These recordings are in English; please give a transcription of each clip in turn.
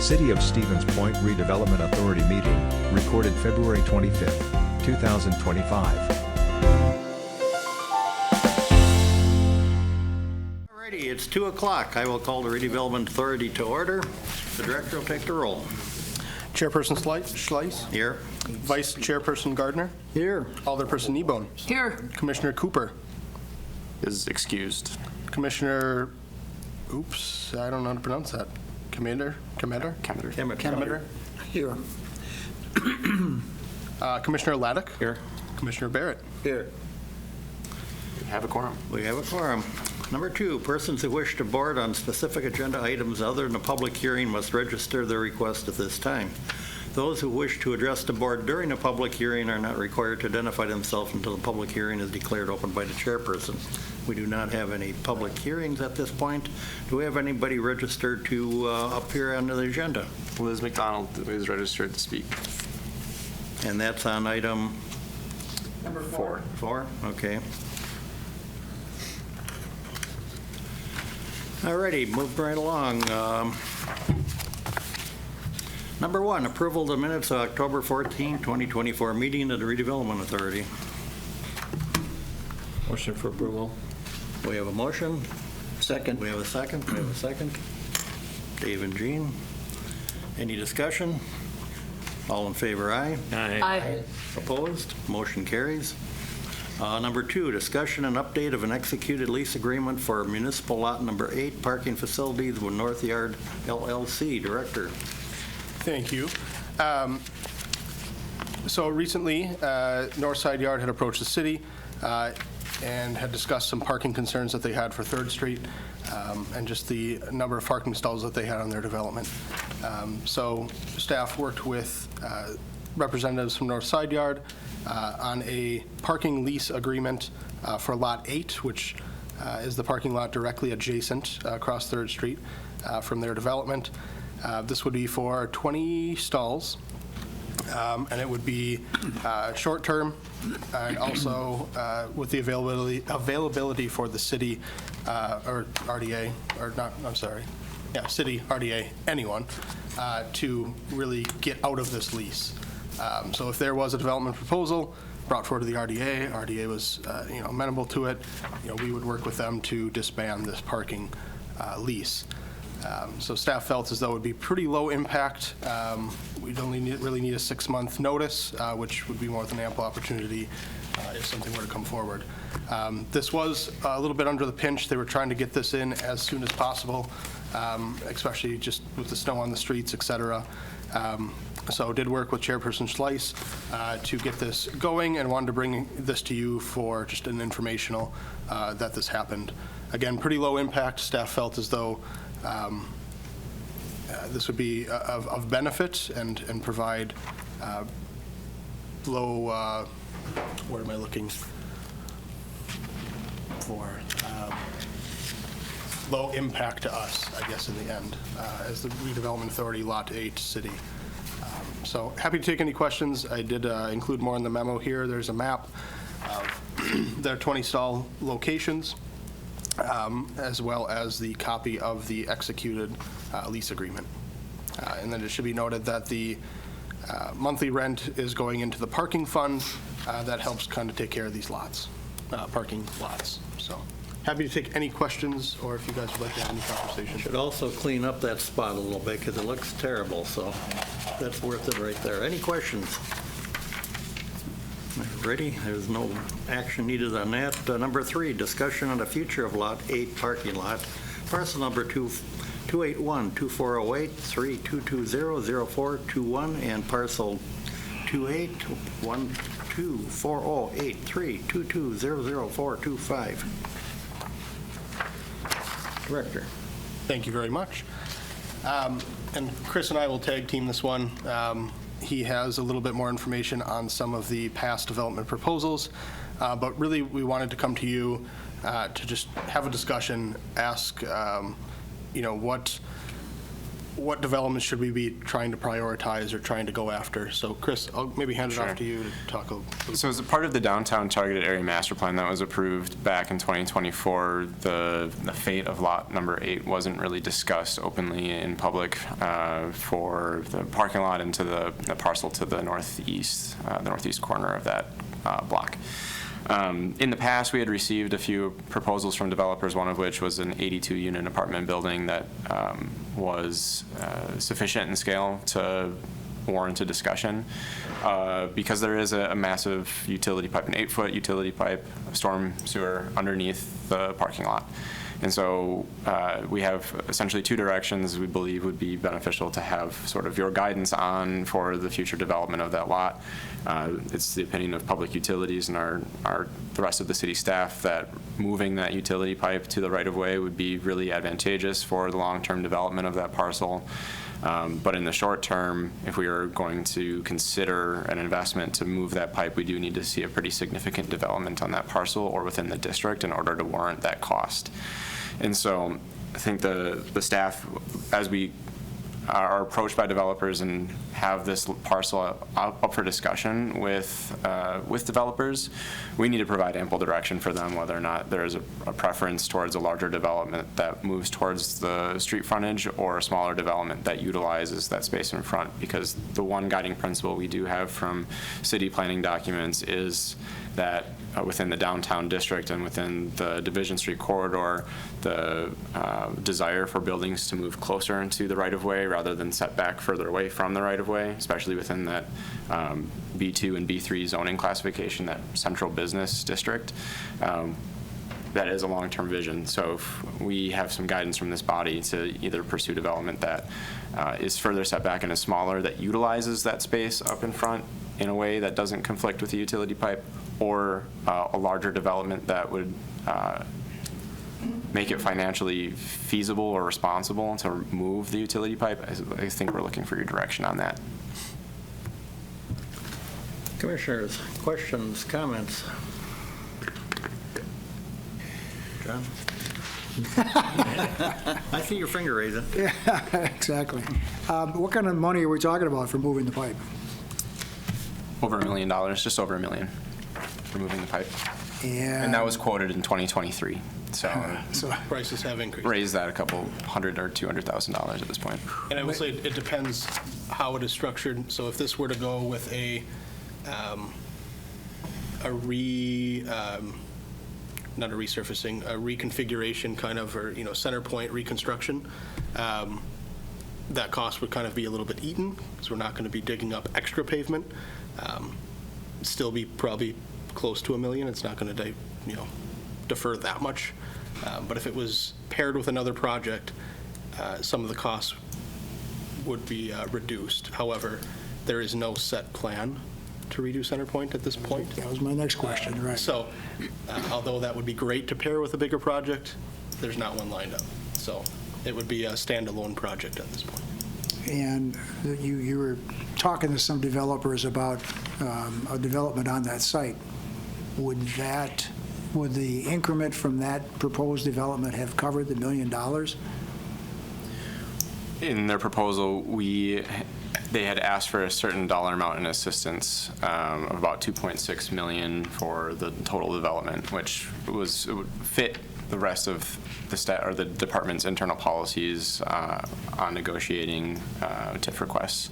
City of Stevens Point Redevelopment Authority meeting, recorded February 25, 2025. Alrighty, it's 2 o'clock. I will call the Redevelopment Authority to order. The director will take the roll. Chairperson Schleiss. Here. Vice Chairperson Gardner. Here. Alderperson Kneebone. Here. Commissioner Cooper. Is excused. Commissioner, I don't know how to pronounce that. Commander? Here. Commissioner Laddick. Here. Commissioner Barrett. Here. We have a quorum. We have a quorum. Number 2, persons who wish to board on specific agenda items other than a public hearing must register their request at this time. Those who wish to address the board during a public hearing are not required to identify themselves until the public hearing is declared open by the chairperson. We do not have any public hearings at this point. Do we have anybody registered to appear on the agenda? Liz McDonald is registered to speak. And that's on item Number 4. 4? Okay. Alrighty, move right along. Number 1, approval of the minutes of October 14, 2024 meeting of the Redevelopment Authority. Motion for approval. We have a motion. Second. We have a second. We have a second. Dave and Jean. Any discussion? All in favor, aye. Aye. Opposed? Motion carries. Number 2, discussion and update of an executed lease agreement for Municipal Lot number 8 Parking Facilities with North Yard LLC. Director. Thank you. So recently, North Side Yard had approached the city and had discussed some parking concerns that they had for 3rd Street and just the number of parking stalls that they had on their development. So staff worked with representatives from North Side Yard on a parking lease agreement for Lot 8, which is the parking lot directly adjacent across 3rd Street from their development. This would be for 20 stalls, and it would be short-term, and also with the availability for the city or RDA, or not, I'm sorry, yeah, city, RDA, anyone, to really get out of this lease. So if there was a development proposal brought forward to the RDA was amenable to it, we would work with them to disband this parking lease. So staff felt as though it would be pretty low impact. We'd only really need a 6-month notice, which would be more than ample opportunity if something were to come forward. This was a little bit under the pinch. They were trying to get this in as soon as possible, especially just with the snow on the streets, et cetera. So did work with Chairperson Schleiss to get this going and wanted to bring this to you for just an informational that this happened. Again, pretty low impact. Staff felt as though this would be of benefit and provide low, what am I looking for? Low impact to us, I guess, in the end, as the Redevelopment Authority Lot 8 city. So happy to take any questions. I did include more in the memo here. There's a map of their 20 stall locations, as well as the copy of the executed lease agreement. And then it should be noted that the monthly rent is going into the parking fund that helps kind of take care of these lots, parking lots. So happy to take any questions, or if you guys would like to have any conversation. Should also clean up that spot a little bit because it looks terrible, so that's worth it right there. Any questions? Ready? There's no action needed on that. Number 3, discussion on the future of Lot 8 parking lot. Parcel number 281-248-3220-0421 and parcel 2812408322000425. Director. Thank you very much. And Chris and I will tag team this one. He has a little bit more information on some of the past development proposals, but really we wanted to come to you to just have a discussion, ask, what what developments should we be trying to prioritize or trying to go after? So Chris, I'll maybe hand it Sure. off to you to talk a little. So as a part of the downtown targeted area master plan that was approved back in 2024, the fate of lot number 8 wasn't really discussed openly in public for the parking lot into the parcel to the northeast corner of that block. In the past, we had received a few proposals from developers, one of which was an 82-unit apartment building that was sufficient in scale to warrant a discussion. Because there is a massive utility pipe, an 8-foot utility pipe, storm sewer underneath the parking lot. And so we have essentially 2 directions we believe would be beneficial to have sort of your guidance on for the future development of that lot. It's the opinion of public utilities and the rest of the city staff that moving that utility pipe to the right-of-way would be really advantageous for the long-term development of that parcel. But in the short term, if we are going to consider an investment to move that pipe, we do need to see a pretty significant development on that parcel or within the district in order to warrant that cost. And so I think the staff, as we are approached by developers and have this parcel up for discussion with developers, we need to provide ample direction for them whether or not there is a preference towards a larger development that moves towards the street frontage or a smaller development that utilizes that space in front. Because the one guiding principle we do have from city planning documents is that within the downtown district and within the Division Street corridor, the desire for buildings to move closer into the right-of-way rather than set back further away from the right-of-way, especially within that B2 and B3 zoning classification, that central business district. That is a long-term vision. So if we have some guidance from this body to either pursue development that is further set back and is smaller, that utilizes that space up in front in a way that doesn't conflict with the utility pipe, or a larger development that would make it financially feasible or responsible to move the utility pipe, I think we're looking for your direction on that. Commissioners, questions, comments? John? I see your finger raising. Yeah, exactly. What kind of money are we talking about for moving the pipe? Over $1 million, just over $1 million for moving the pipe. And that was quoted in 2023. So Prices have increased. raise that a couple $100,000 or $200,000 at this point. And I will say it depends how it is structured. So if this were to go with not a resurfacing, a reconfiguration kind of, or, center point reconstruction, that cost would kind of be a little bit eaten because we're not going to be digging up extra pavement. Still be probably close to $1 million. It's not going to, defer that much. But if it was paired with another project, some of the costs would be reduced. However, there is no set plan to redo center point at this point. That was my next question, right. So, although that would be great to pair with a bigger project, there's not one lined up. So it would be a standalone project at this point. And you were talking to some developers about a development on that site. Would the increment from that proposed development have covered the $1 million? In their proposal, they had asked for a certain dollar amount in assistance of about $2.6 million for the total development, which it would fit the rest of the department's internal policies on negotiating TIF requests.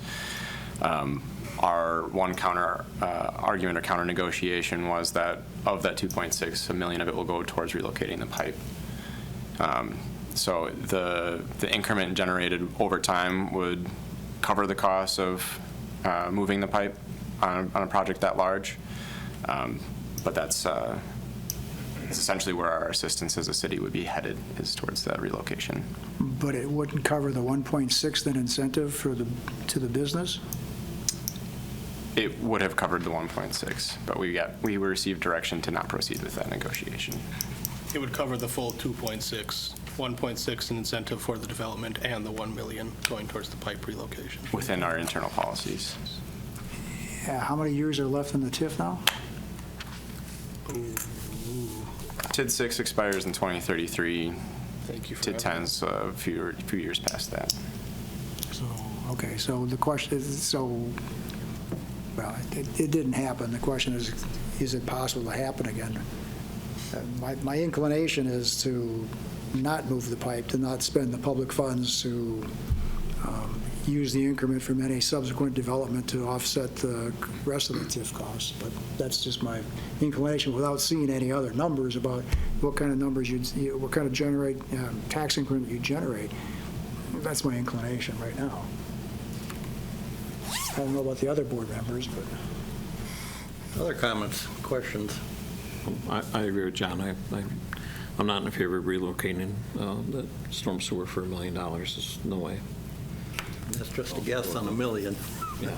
Our one counter argument or counter negotiation was that of that 2.6, $1 million of it will go towards relocating the pipe. So the increment generated over time would cover the cost of moving the pipe on a project that large. But that's essentially where our assistance as a city would be headed, is towards that relocation. But it wouldn't cover the 1.6 then incentive to the business? It would have covered the 1.6, but we received direction to not proceed with that negotiation. It would cover the full 2.6, 1.6 in incentive for the development and the $1 million going towards the pipe relocation. Within our internal policies. Yeah, how many years are left in the TIF now? TID 6 expires in 2033. Thank you for TID that. 10's a few years past that. So, okay, so the question is, well, it didn't happen. The question is it possible to happen again? My inclination is to not move the pipe, to not spend the public funds, to use the increment from any subsequent development to offset the rest of the TIF costs. But that's just my inclination without seeing any other numbers about what kind of numbers what kind of tax increment you generate. That's my inclination right now. I don't know about the other board members, but. Other comments, questions? I agree with John. I'm not in favor of relocating the storm sewer for $1 million. There's no way. That's just a guess on $1 million. Yeah.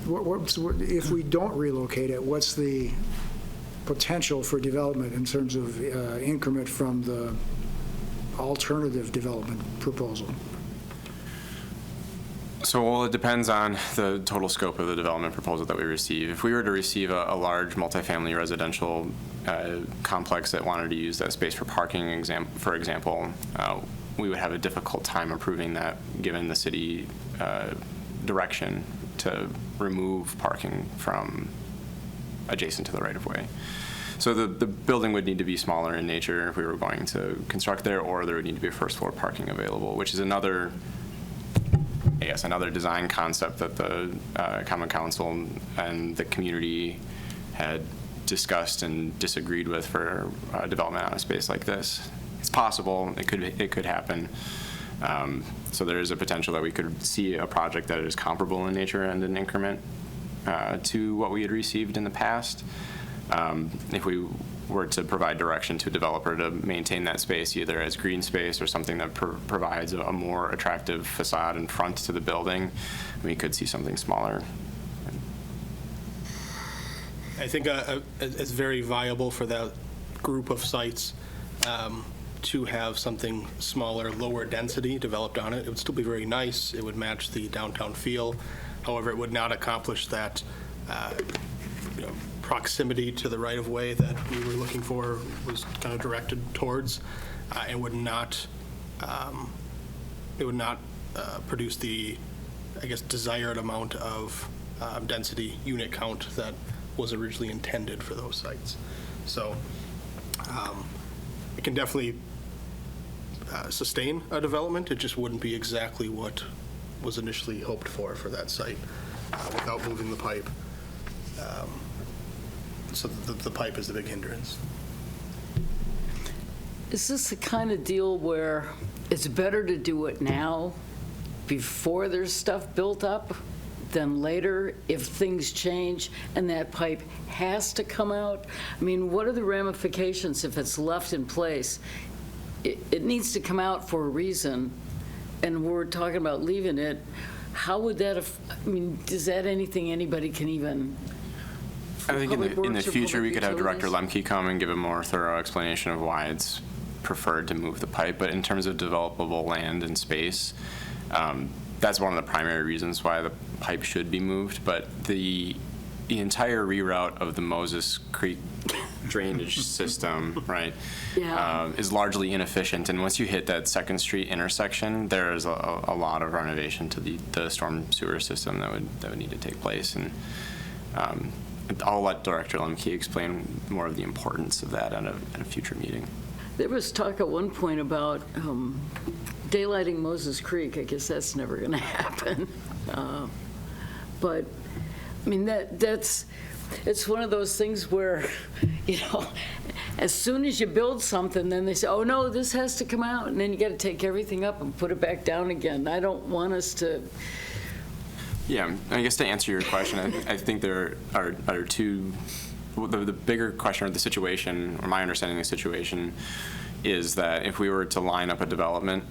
If we don't relocate it, what's the potential for development in terms of increment from the alternative development proposal? So, well, it depends on the total scope of the development proposal that we receive. If we were to receive a large multifamily residential complex that wanted to use that space for parking, for example, we would have a difficult time approving that given the city direction to remove parking from adjacent to the right-of-way. So the building would need to be smaller in nature if we were going to construct there, or there would need to be first floor parking available, which is another design concept that the Common Council and the community had discussed and disagreed with for development on a space like this. It's possible, it could happen. So there is a potential that we could see a project that is comparable in nature and an increment to what we had received in the past. If we were to provide direction to a developer to maintain that space either as green space or something that provides a more attractive facade in front to the building, we could see something smaller. I think it's very viable for that group of sites to have something smaller, lower density developed on it. It would still be very nice. It would match the downtown feel. However, it would not accomplish that proximity to the right-of-way that we were looking for, was kind of directed towards, and would not produce the, I guess, desired amount of density unit count that was originally intended for those sites. So it can definitely sustain a development. It just wouldn't be exactly what was initially hoped for that site without moving the pipe. So the pipe is the big hindrance. Is this the kind of deal where it's better to do it now before there's stuff built up than later if things change and that pipe has to come out? I mean, what are the ramifications if it's left in place? It needs to come out for a reason, and we're talking about leaving it. How would that, I mean, is that anything anybody can even? I think in the future we could have Director Lemke come and give a more thorough explanation of why it's preferred to move the pipe. But in terms of developable land and space, that's one of the primary reasons why the pipe should be moved. But the entire reroute of the Moses Creek drainage system, right, is largely inefficient. And once you hit that 2nd Street intersection, there is a lot of renovation to the storm sewer system that would need to take place. And I'll let Director Lemke explain more of the importance of that at a future meeting. There was talk at one point about daylighting Moses Creek. I guess that's never going to happen. But, I mean, it's one of those things where, as soon as you build something, then they say, oh, no, this has to come out. And then you got to take everything up and put it back down again. I don't want us to... Yeah, I guess to answer your question, I think there are two. The bigger question of the situation, or my understanding of the situation, is that if we were to line up a development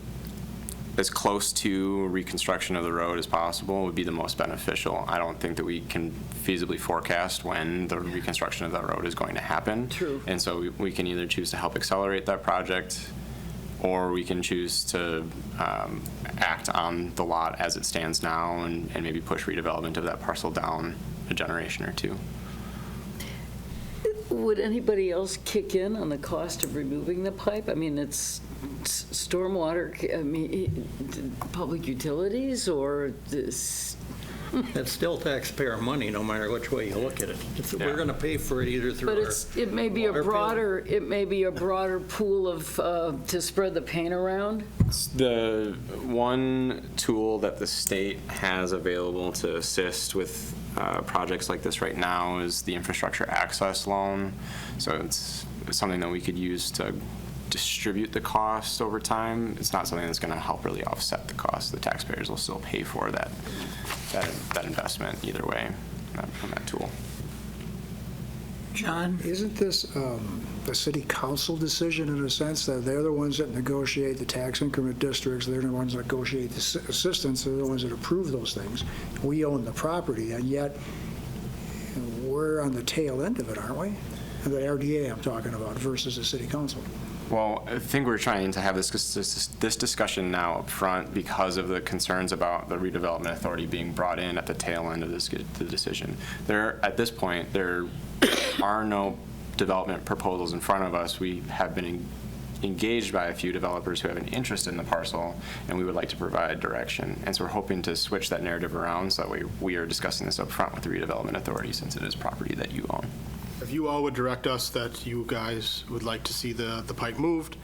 as close to reconstruction of the road as possible would be the most beneficial. I don't think that we can feasibly forecast when the reconstruction of that road is going to happen. True. And so we can either choose to help accelerate that project, or we can choose to act on the lot as it stands now and maybe push redevelopment of that parcel down a generation or two. Would anybody else kick in on the cost of removing the pipe? I mean, it's stormwater, I mean, public utilities, or this? It's still taxpayer money, no matter which way you look at it. We're going to pay for it either through But our it may be a water bill. broader pool of, to spread the paint around? The one tool that the state has available to assist with projects like this right now is the infrastructure access loan. So it's something that we could use to distribute the cost over time. It's not something that's going to help really offset the cost. The taxpayers will still pay for that investment either way from that tool. John? Isn't this a city council decision in a sense that they're the ones that negotiate the tax increment districts, they're the ones that negotiate the assistance, they're the ones that approve those things. We own the property, and yet we're on the tail end of it, aren't we? The RDA I'm talking about versus the city council. Well, I think we're trying to have this discussion now up front because of the concerns about the Redevelopment Authority being brought in at the tail end of the decision. At this point, there are no development proposals in front of us. We have been engaged by a few developers who have an interest in the parcel, and we would like to provide direction. And so we're hoping to switch that narrative around so that we are discussing this up front with the Redevelopment Authority since it is property that you own. If you all would direct us that you guys would like to see the pipe moved,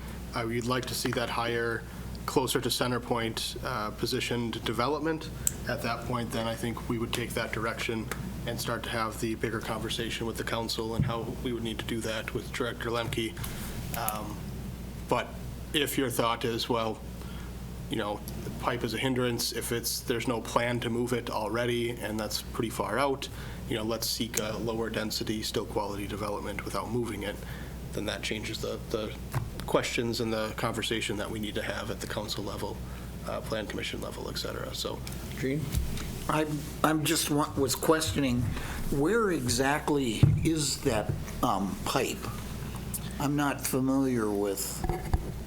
we'd like to see that higher, closer to center point positioned development. At that point, then I think we would take that direction and start to have the bigger conversation with the council and how we would need to do that with Director Lemke. But if your thought is, well, you know, the pipe is a hindrance, if there's no plan to move it already, and that's pretty far out, you know, let's seek a lower density, still quality development without moving it, then that changes the questions and the conversation that we need to have at the council level, plan commission level, et cetera. So, Gene? I'm just was questioning, where exactly is that pipe? I'm not familiar with.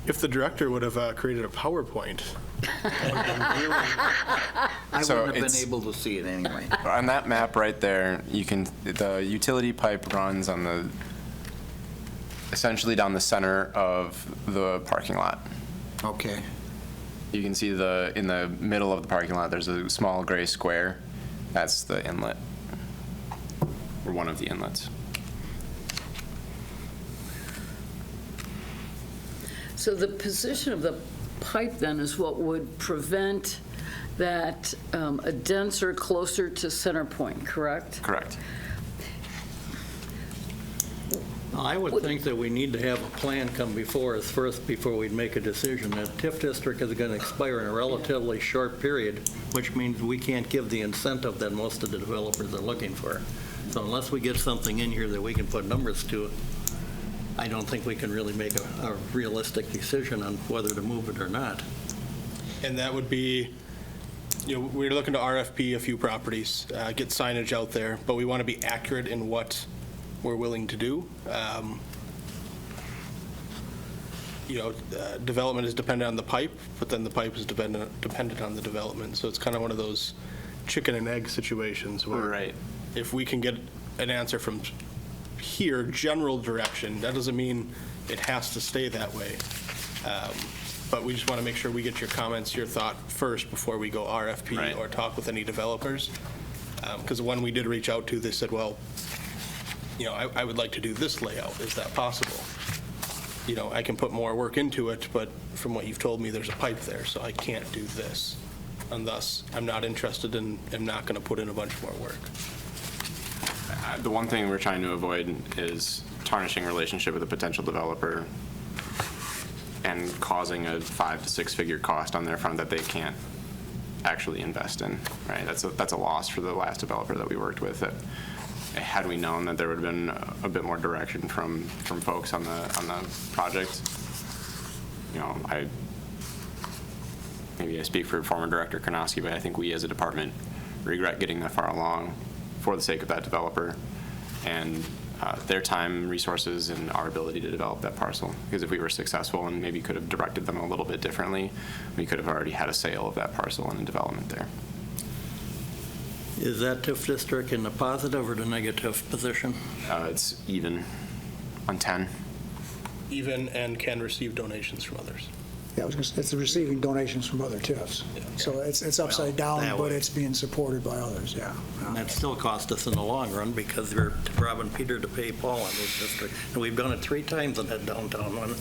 if the director would have created a PowerPoint. I So wouldn't have it's- been able to see it anyway. On that map right there, the utility pipe runs on essentially down the center of the parking lot. Okay. You can see in the middle of the parking lot, there's a small gray square. That's the inlet, or one of the inlets. So the position of the pipe then is what would prevent that a denser, closer to center point, correct? Correct. I would think that we need to have a plan come before us first before we'd make a decision. The TIF district is going to expire in a relatively short period, which means we can't give the incentive that most of the developers are looking for. So unless we get something in here that we can put numbers to, I don't think we can really make a realistic decision on whether to move it or not. And that would be, you know, we're looking to RFP a few properties, get signage out there, but we want to be accurate in what we're willing to do. Development is dependent on the pipe, but then the pipe is dependent on the development. So it's kind of one of those chicken and egg situations where Right. if we can get an answer from here, general direction, that doesn't mean it has to stay that way. But we just want to make sure we get your comments, your thought first before we go RFP Right. or talk with any developers. Because the one we did reach out to, they said, well, you know, I would like to do this layout. Is that possible? You know, I can put more work into it, but from what you've told me, there's a pipe there, so I can't do this. And thus, I'm not interested and am not going to put in a bunch more work. The one thing we're trying to avoid is tarnishing relationship with a potential developer and causing a 5 to 6 figure cost on their front that they can't actually invest in, right? That's a loss for the last developer that we worked with. That had we known that there would have been a bit more direction from folks on the project, you know, maybe I speak for former Director Karnowski, but I think we as a department regret getting that far along for the sake of that developer and their time, resources, and our ability to develop that parcel. Because if we were successful and maybe could have directed them a little bit differently, we could have already had a sale of that parcel and a development there. Is that TIF district in the positive or the negative position? It's even. On 10. Even and can receive donations from others. Yeah, I was gonna say, it's receiving donations from other TIFs. So it's upside Well, down, that but way. it's being supported by others, yeah. And that still cost us in the long run because we're robbing Peter to pay Paul in this district. And we've done it 3 times in that downtown one.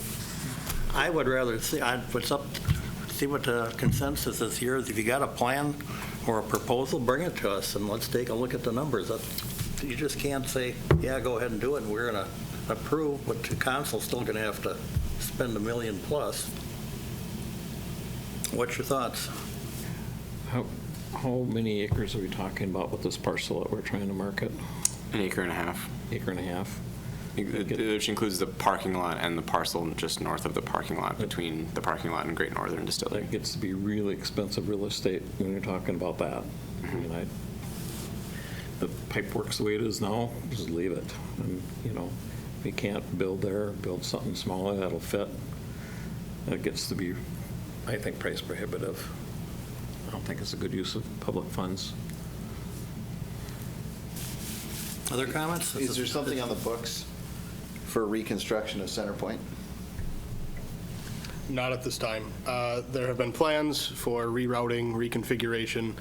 I would rather see, see what the consensus is here. If you got a plan or a proposal, bring it to us and let's take a look at the numbers. You just can't say, yeah, go ahead and do it and we're going to approve, but the council's still going to have to spend $1 million plus. What's your thoughts? How many acres are we talking about with this parcel that we're trying to market? 1.5 acres. Acre and a half? Which includes the parking lot and the parcel just north of the parking lot, between the parking lot and Great Northern Distillery. That gets to be really expensive real estate when you're talking about that. I mean, the pipe works the way it is now, just leave it. And, you know, if you can't build there, build something smaller that'll fit. That gets to be, I think, price prohibitive. I don't think it's a good use of public funds. Other comments? Is there something on the books for reconstruction of Center Point? Not at this time. There have been plans for rerouting, reconfiguration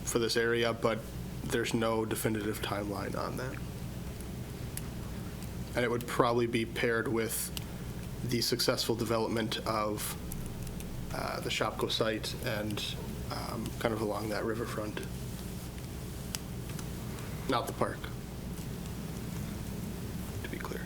for this area, but there's no definitive timeline on that. And it would probably be paired with the successful development of the Shopko site and kind of along that riverfront. Not the park, to be clear.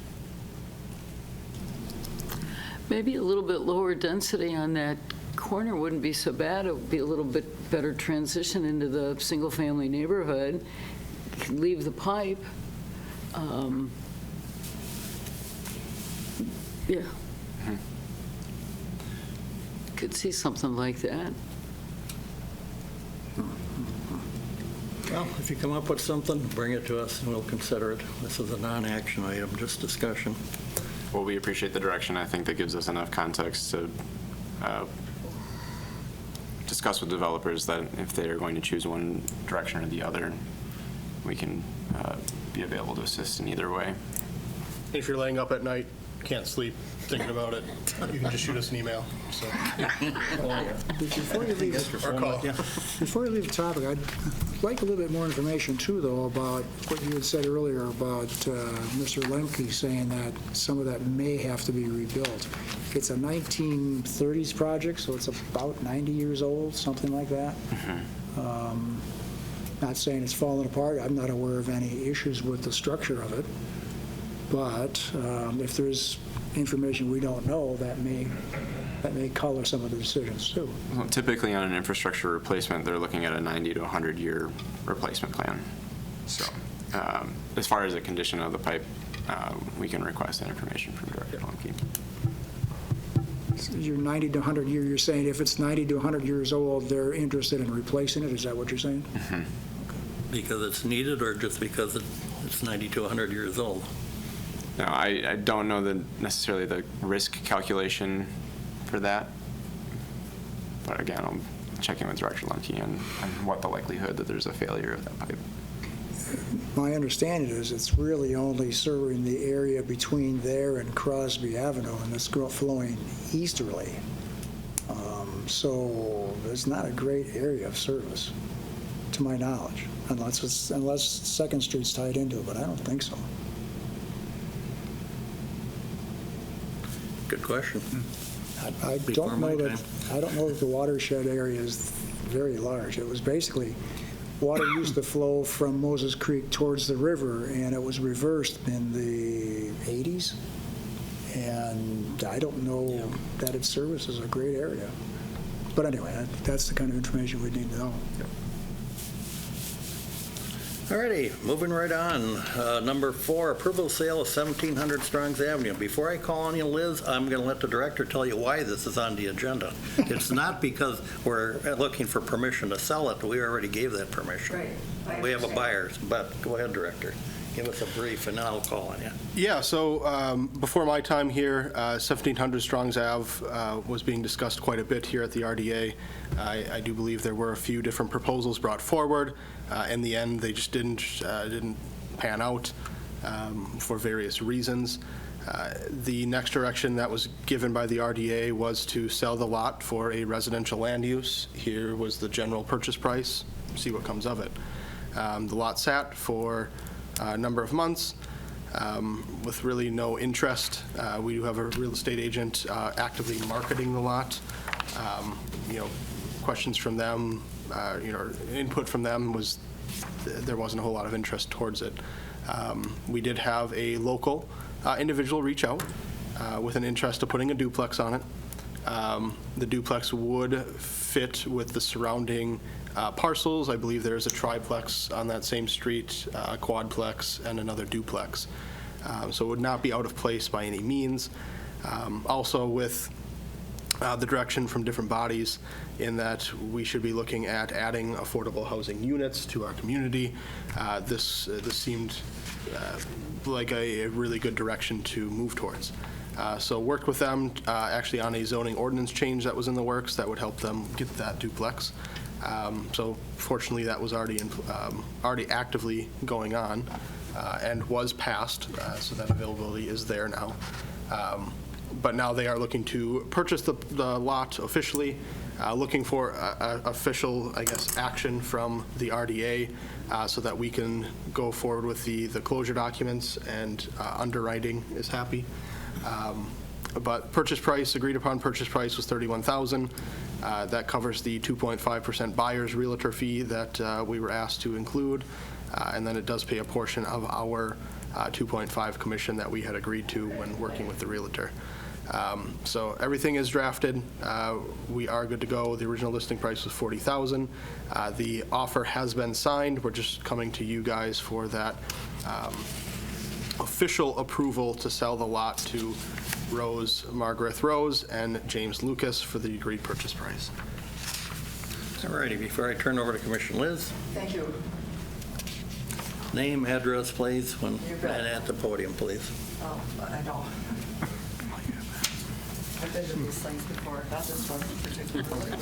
Maybe a little bit lower density on that corner wouldn't be so bad. It would be a little bit better transition into the single-family neighborhood. You can leave the pipe. Yeah. Could see something like that. Well, if you come up with something, bring it to us and we'll consider it. This is a non-action item, just discussion. Well, we appreciate the direction. I think that gives us enough context to discuss with developers that if they are going to choose one direction or the other, we can be available to assist in either way. If you're laying up at night, can't sleep, thinking about it, you can just shoot us an email. So. Before you leave, Or call. before you leave the topic, I'd like a little bit more information too, though, about what you had said earlier about Mr. Lemke saying that some of that may have to be rebuilt. It's a 1930s project, so it's about 90 years old, something like that. Not saying it's falling apart. I'm not aware of any issues with the structure of it. But if there's information we don't know, that may color some of the decisions too. Well, typically on an infrastructure replacement, they're looking at a 90 to 100-year replacement plan. So as far as the condition of the pipe, we can request that information from Director Lemke. You're 90 to 100 year, you're saying if it's 90 to 100 years old, they're interested in replacing it? Is that what you're saying? Mm-hmm. Because it's needed or just because it's 90 to 100 years old? No, I don't know necessarily the risk calculation for that. But again, I'll check in with Director Lemke on what the likelihood that there's a failure of that pipe. My understanding is it's really only serving the area between there and Crosby Avenue, and it's flowing easterly. So it's not a great area of service, to my knowledge, unless 2nd Street's tied into it, but I don't think so. Good question. I Before don't my know that, time. I don't know that the watershed area is very large. It was basically, water used to flow from Moses Creek towards the river, and it was reversed in the 80s. And I don't know that it services a great area. But anyway, that's the kind of information we need to know. All righty, moving right on. Number 4, approval sale of 1700 Strongs Avenue. Before I call on you, Liz, I'm going to let the director tell you why this is on the agenda. It's not because we're looking for permission to sell it. We already gave that permission. Right. We have a buyer, but go ahead, director. Give us a brief, and then I'll call on you. Yeah, so before my time here, 1700 Strongs Ave was being discussed quite a bit here at the RDA. I do believe there were a few different proposals brought forward. In the end, they just didn't pan out. for various reasons. The next direction that was given by the RDA was to sell the lot for a residential land use. Here was the general purchase price, see what comes of it. The lot sat for a number of months with really no interest. We do have a real estate agent actively marketing the lot. Questions from them, input from them was there wasn't a whole lot of interest towards it. We did have a local individual reach out with an interest of putting a duplex on it. The duplex would fit with the surrounding parcels. I believe there's a triplex on that same street, a quadplex, and another duplex. So it would not be out of place by any means. Also with the direction from different bodies in that we should be looking at adding affordable housing units to our community. This seemed like a really good direction to move towards. So worked with them actually on a zoning ordinance change that was in the works that would help them get that duplex. So fortunately that was already actively going on and was passed, so that availability is there now. But now they are looking to purchase the lot officially, looking for official, I guess, action from the RDA so that we can go forward with the closure documents and underwriting is happy. But purchase price, agreed upon purchase price was $31,000. That covers the 2.5% buyer's realtor fee that we were asked to include. And then it does pay a portion of our 2.5 commission that we had agreed to when working with the realtor. So everything is drafted. We are good to go. The original listing price was $40,000. The offer has been signed. We're just coming to you guys for that official approval to sell the lot to Margaret Rose and James Lucas for the agreed purchase price. All righty, before I turn over to Commissioner Liz. Thank you. Name, address, please, You bet. and at the podium, please. Oh, I know. I've been to these things before, not this one particularly.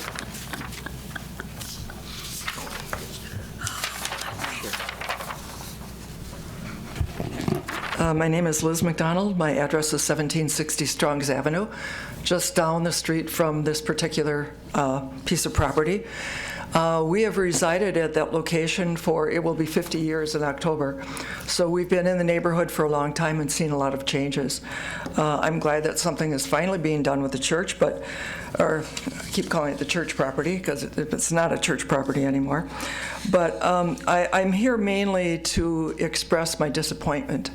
My name is Liz McDonald. My address is 1760 Strongs Avenue, just down the street from this particular piece of property. We have resided at that location for, it will be 50 years in October. So we've been in the neighborhood for a long time and seen a lot of changes. I'm glad that something is finally being done with the church, or I keep calling it the church property because it's not a church property anymore. But I'm here mainly to express my disappointment.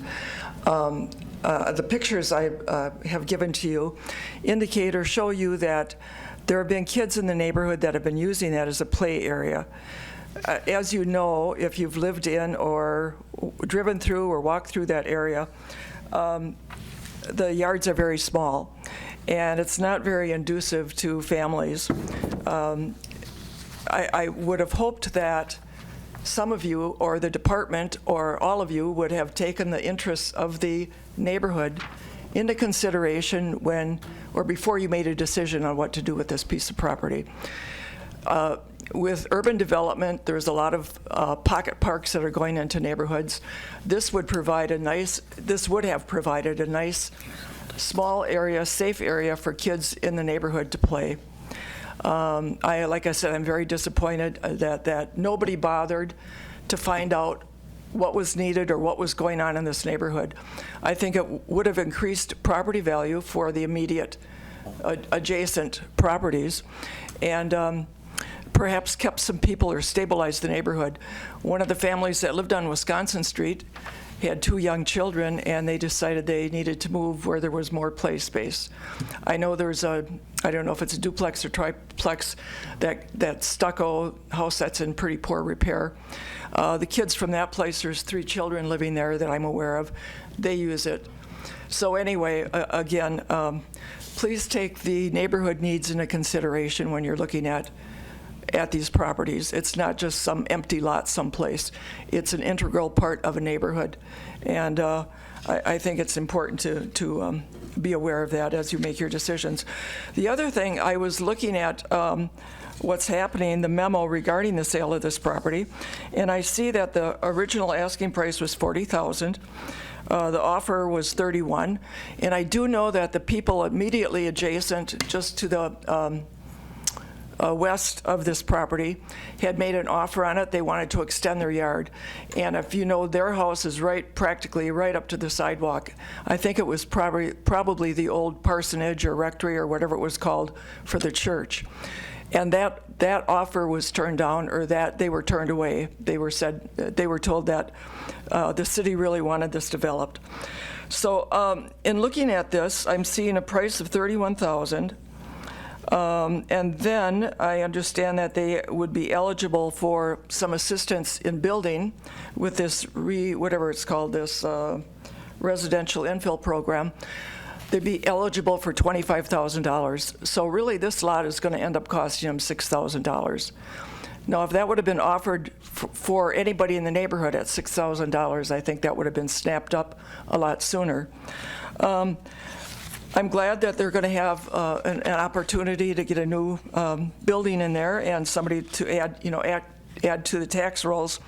The pictures I have given to you indicate or show you that there have been kids in the neighborhood that have been using that as a play area. As you know, if you've lived in or driven through or walked through that area, the yards are very small, and it's not very inducive to families. I would have hoped that some of you, or the department, or all of you, would have taken the interests of the neighborhood into consideration when, or before you made a decision on what to do with this piece of property. With urban development, there's a lot of pocket parks that are going into neighborhoods. This would have provided a nice, small area, safe area for kids in the neighborhood to play. Like I said, I'm very disappointed that nobody bothered to find out what was needed or what was going on in this neighborhood. I think it would have increased property value for the immediate adjacent properties and perhaps kept some people or stabilized the neighborhood. One of the families that lived on Wisconsin Street had 2 young children, and they decided they needed to move where there was more play space. I know there's I don't know if it's a duplex or triplex, that stucco house that's in pretty poor repair. The kids from that place, there's 3 children living there that I'm aware of. They use it. So anyway, again, please take the neighborhood needs into consideration when you're looking at these properties. It's not just some empty lot someplace. It's an integral part of a neighborhood. And I think it's important to be aware of that as you make your decisions. The other thing, I was looking at what's happening, the memo regarding the sale of this property, and I see that the original asking price was $40,000. The offer was 31, and I do know that the people immediately adjacent, just to the west of this property, had made an offer on it. They wanted to extend their yard. And if you know, their house is practically right up to the sidewalk. I think it was probably the old parsonage or rectory or whatever it was called for the church. And that offer was turned down, or that they were turned away. They were told that the city really wanted this developed. So in looking at this, I'm seeing a price of $31,000. And then I understand that they would be eligible for some assistance in building with this whatever it's called, this residential infill program. They'd be eligible for $25,000. So really, this lot is going to end up costing them $6,000. Now, if that would have been offered for anybody in the neighborhood at $6,000, I think that would have been snapped up a lot sooner. I'm glad that they're going to have an opportunity to get a new building in there and somebody to add to the tax rolls.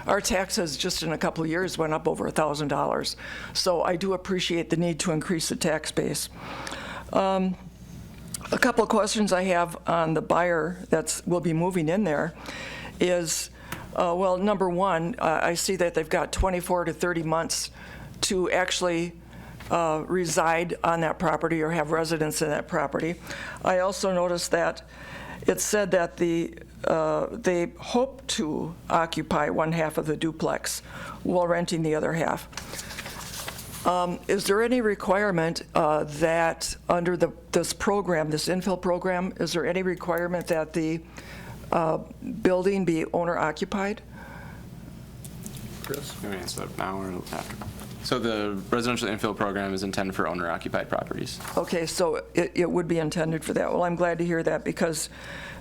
Our taxes just in a couple of years went up over $1,000. So I do appreciate the need to increase the tax base. A couple of questions I have on the buyer that will be moving in there is, well, number one, I see that they've got 24 to 30 months to actually reside on that property or have residence in that property. I also noticed that it said that they hope to occupy one half of the duplex while renting the other half. Is there any requirement that under this program, this infill program, is there any requirement that the building be owner occupied? Chris? Can we answer that now or after? So the residential infill program is intended for owner-occupied properties. Okay, so it would be intended for that. Well, I'm glad to hear that, because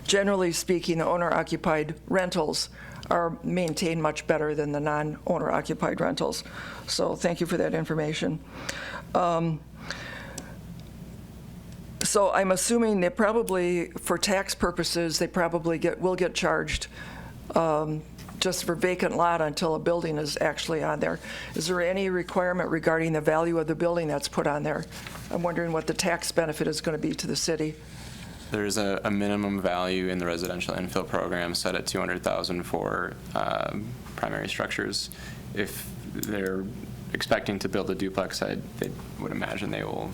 generally speaking, the owner-occupied rentals are maintained much better than the non-owner-occupied rentals. So thank you for that information. So I'm assuming they probably, for tax purposes, they probably will get charged just for vacant lot until a building is actually on there. Is there any requirement regarding the value of the building that's put on there? I'm wondering what the tax benefit is going to be to the city. There's a minimum value in the residential infill program set at $200,000 for primary structures. If they're expecting to build a duplex, I would imagine they will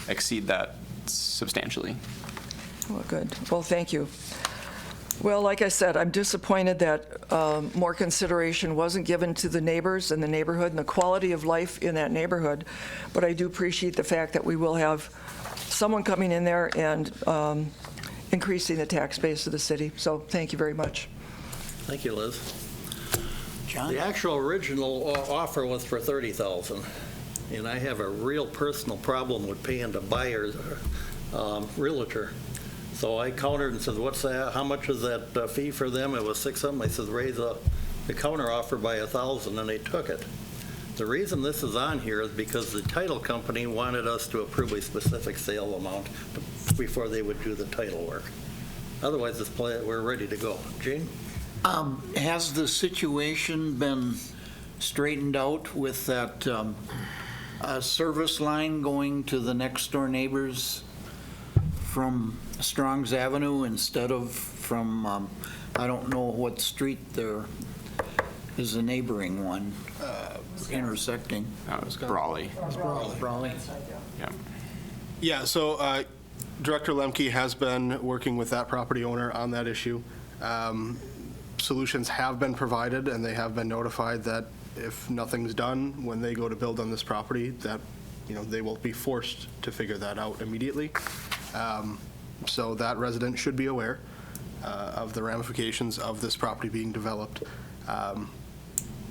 exceed that substantially. Well, good. Well, thank you. Well, like I said, I'm disappointed that more consideration wasn't given to the neighbors and the neighborhood and the quality of life in that neighborhood. But I do appreciate the fact that we will have someone coming in there and increasing the tax base of the city. So thank you very much. Thank you, Liz. John? The actual original offer was for $30,000, and I have a real personal problem with paying the buyer's realtor. So I countered and said, "What's that? How much is that fee for them?" It was $6 something. I said, "Raise the counter offer by $1,000," and they took it. The reason this is on here is because the title company wanted us to approve a specific sale amount before they would do the title work. Otherwise, we're ready to go. Gene? Has the situation been straightened out with that service line going to the next door neighbors from Strongs Avenue instead of from, I don't know what street there is a neighboring one intersecting? That was Brawley. Brawley? Yeah. Yeah, so Director Lemke has been working with that property owner on that issue. Solutions have been provided, and they have been notified that if nothing's done when they go to build on this property, that they will be forced to figure that out immediately. So that resident should be aware of the ramifications of this property being developed.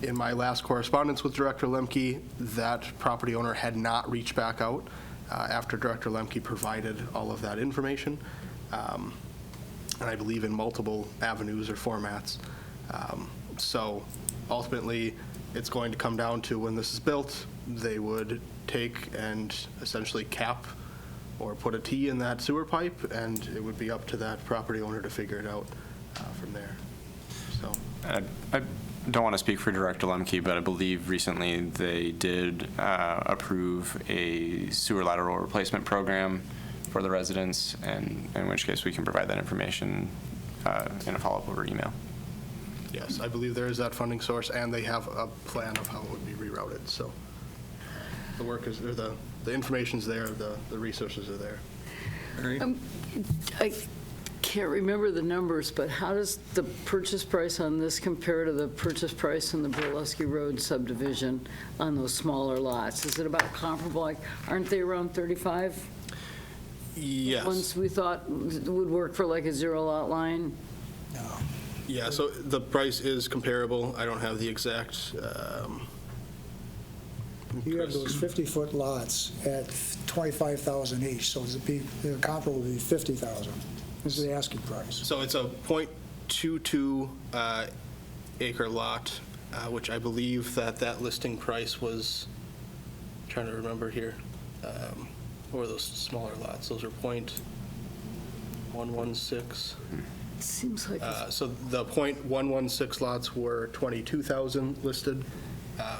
In my last correspondence with Director Lemke, that property owner had not reached back out after Director Lemke provided all of that information, and I believe in multiple avenues or formats. So ultimately, it's going to come down to when this is built, they would take and essentially cap or put a T in that sewer pipe, and it would be up to that property owner to figure it out from there. So I don't want to speak for Director Lemke, but I believe recently they did approve a sewer lateral replacement program for the residents, and in which case we can provide that information in a follow-up over email. Yes, I believe there is that funding source, and they have a plan of how it would be rerouted, so the work is, or the information's there, the resources are there. I can't remember the numbers, but how does the purchase price on this compare to the purchase price in the Burlesky Road subdivision on those smaller lots? Is it about comparable? Like, aren't they around 35? Yes. Ones we thought would work for like a zero lot line? Yeah, so the price is comparable. I don't have the exact. You have those 50-foot lots at $25,000 each, so the comparable would be $50,000. This is the asking price. So it's a .22 acre lot, which I believe that listing price was, trying to remember here, what were those smaller lots? Those are .116. It seems like So the .116 lots were 22,000 listed,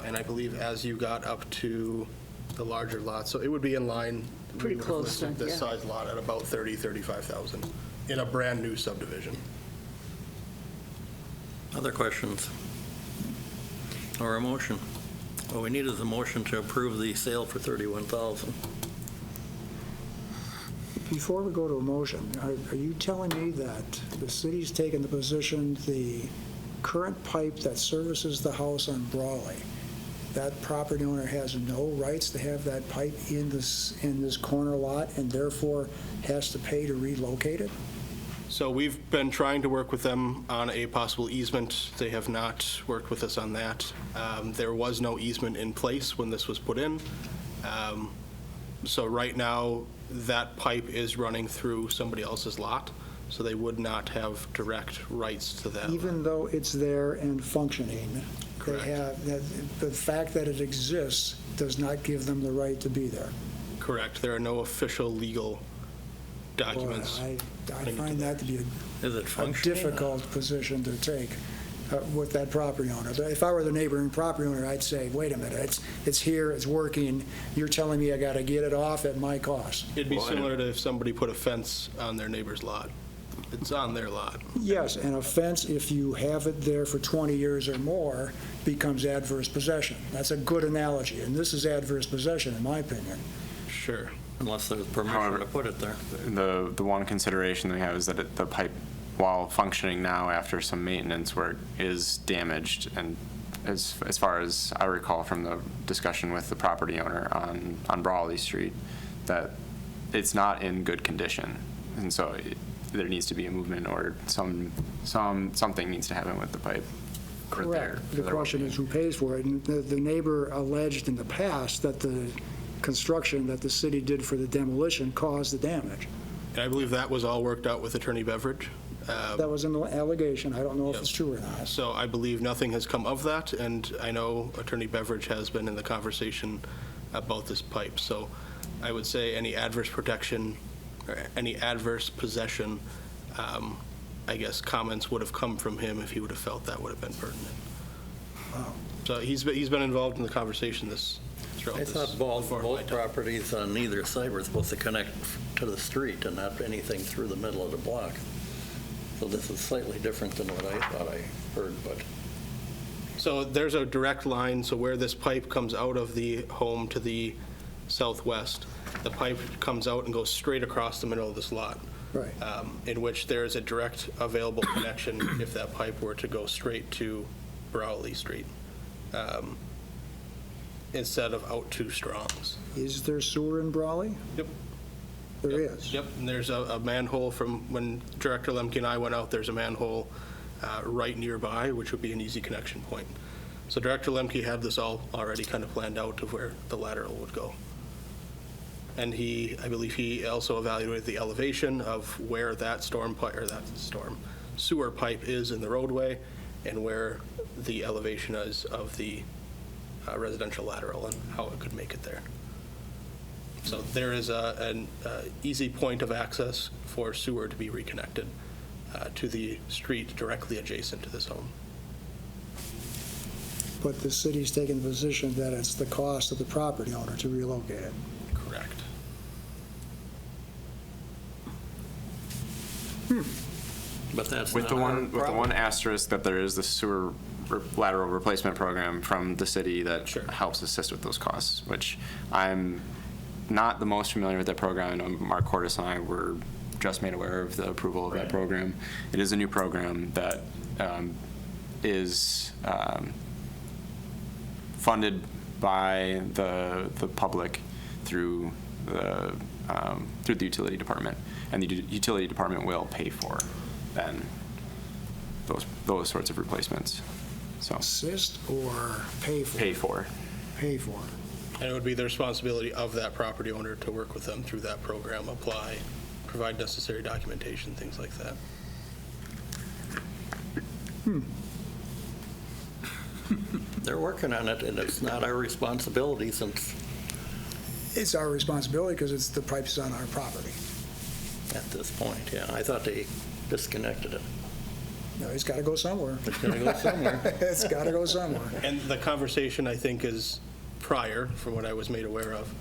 and I believe as you got up to the larger lots, so it would be in line. Pretty we would have close listed then, this yeah. size lot at about 35,000 in a brand-new subdivision. Other questions? Or a motion? What we need is a motion to approve the sale for $31,000. Before we go to a motion, are you telling me that the city's taken the position, the current pipe that services the house on Brawley, that property owner has no rights to have that pipe in this corner lot and therefore has to pay to relocate it? So we've been trying to work with them on a possible easement. They have not worked with us on that. There was no easement in place when this was put in. So right now, that pipe is running through somebody else's lot, so they would not have direct rights to that. Even though it's there and functioning, Correct. the fact that it exists does not give them the right to be there. Correct. There are no official legal documents. Boy, I find that to be Is it a functioning? difficult position to take with that property owner. If I were the neighboring property owner, I'd say, wait a minute, it's here, it's working, you're telling me I got to get it off at my cost. It'd be similar to if somebody put a fence on their neighbor's lot. It's on their lot. Yes, and a fence, if you have it there for 20 years or more, becomes adverse possession. That's a good analogy, and this is adverse possession, in my opinion. Sure. Unless there's permission However, to put it there. The one consideration that we have is that the pipe, while functioning now after some maintenance work, is damaged. And as far as I recall from the discussion with the property owner on Brawley Street, that it's not in good condition. And so there needs to be a movement or something needs to happen with the pipe. Correct. The question is who pays for it. And the neighbor alleged in the past that the construction that the city did for the demolition caused the damage. And I believe that was all worked out with Attorney Beveridge. That was an allegation. I don't know if Yep. it's true or not. So I believe nothing has come of that, and I know Attorney Beveridge has been in the conversation about this pipe. So I would say any adverse protection, or any adverse possession, I guess comments would have come from him if he would have felt that would have been pertinent. Wow. So he's been involved in the conversation throughout I this. thought both before my time. properties on either side were supposed to connect to the street and not anything through the middle of the block. So this is slightly different than what I thought I heard, but So there's a direct line, so where this pipe comes out of the home to the southwest, the pipe comes out and goes straight across the middle of this lot. Right. In which there is a direct available connection if that pipe were to go straight to Brawley Street, instead of out to Strongs. Is there sewer in Brawley? Yep. There is. Yep, and there's a manhole from when Director Lemke and I went out, there's a manhole right nearby, which would be an easy connection point. So Director Lemke had this all already kind of planned out of where the lateral would go. And I believe he also evaluated the elevation of where that sewer pipe is in the roadway and where the elevation is of the residential lateral and how it could make it there. So there is an easy point of access for sewer to be reconnected to the street directly adjacent to this home. but the city's taking the position that it's the cost of the property owner to relocate it. Correct. But that's With not the our one, with the problem. one asterisk that there is the sewer lateral replacement program from the city that Sure. helps assist with those costs, which I'm not the most familiar with that program. I know Mark Cordes and I were just made aware of the approval of that program. It is a new program that is funded by the public through the utility department, and the utility department will pay for then those sorts of replacements. So Assist or pay for? pay for. Pay for. And it would be the responsibility of that property owner to work with them through that program, apply, provide necessary documentation, things like that. They're working on it, and it's not our responsibility since It's our responsibility because it's, the pipe's on our property. at this point, yeah. I thought they disconnected it. No, it's got to go somewhere. It's going to go somewhere. It's got to go somewhere. And the conversation, I think, is prior, from what I was made aware of,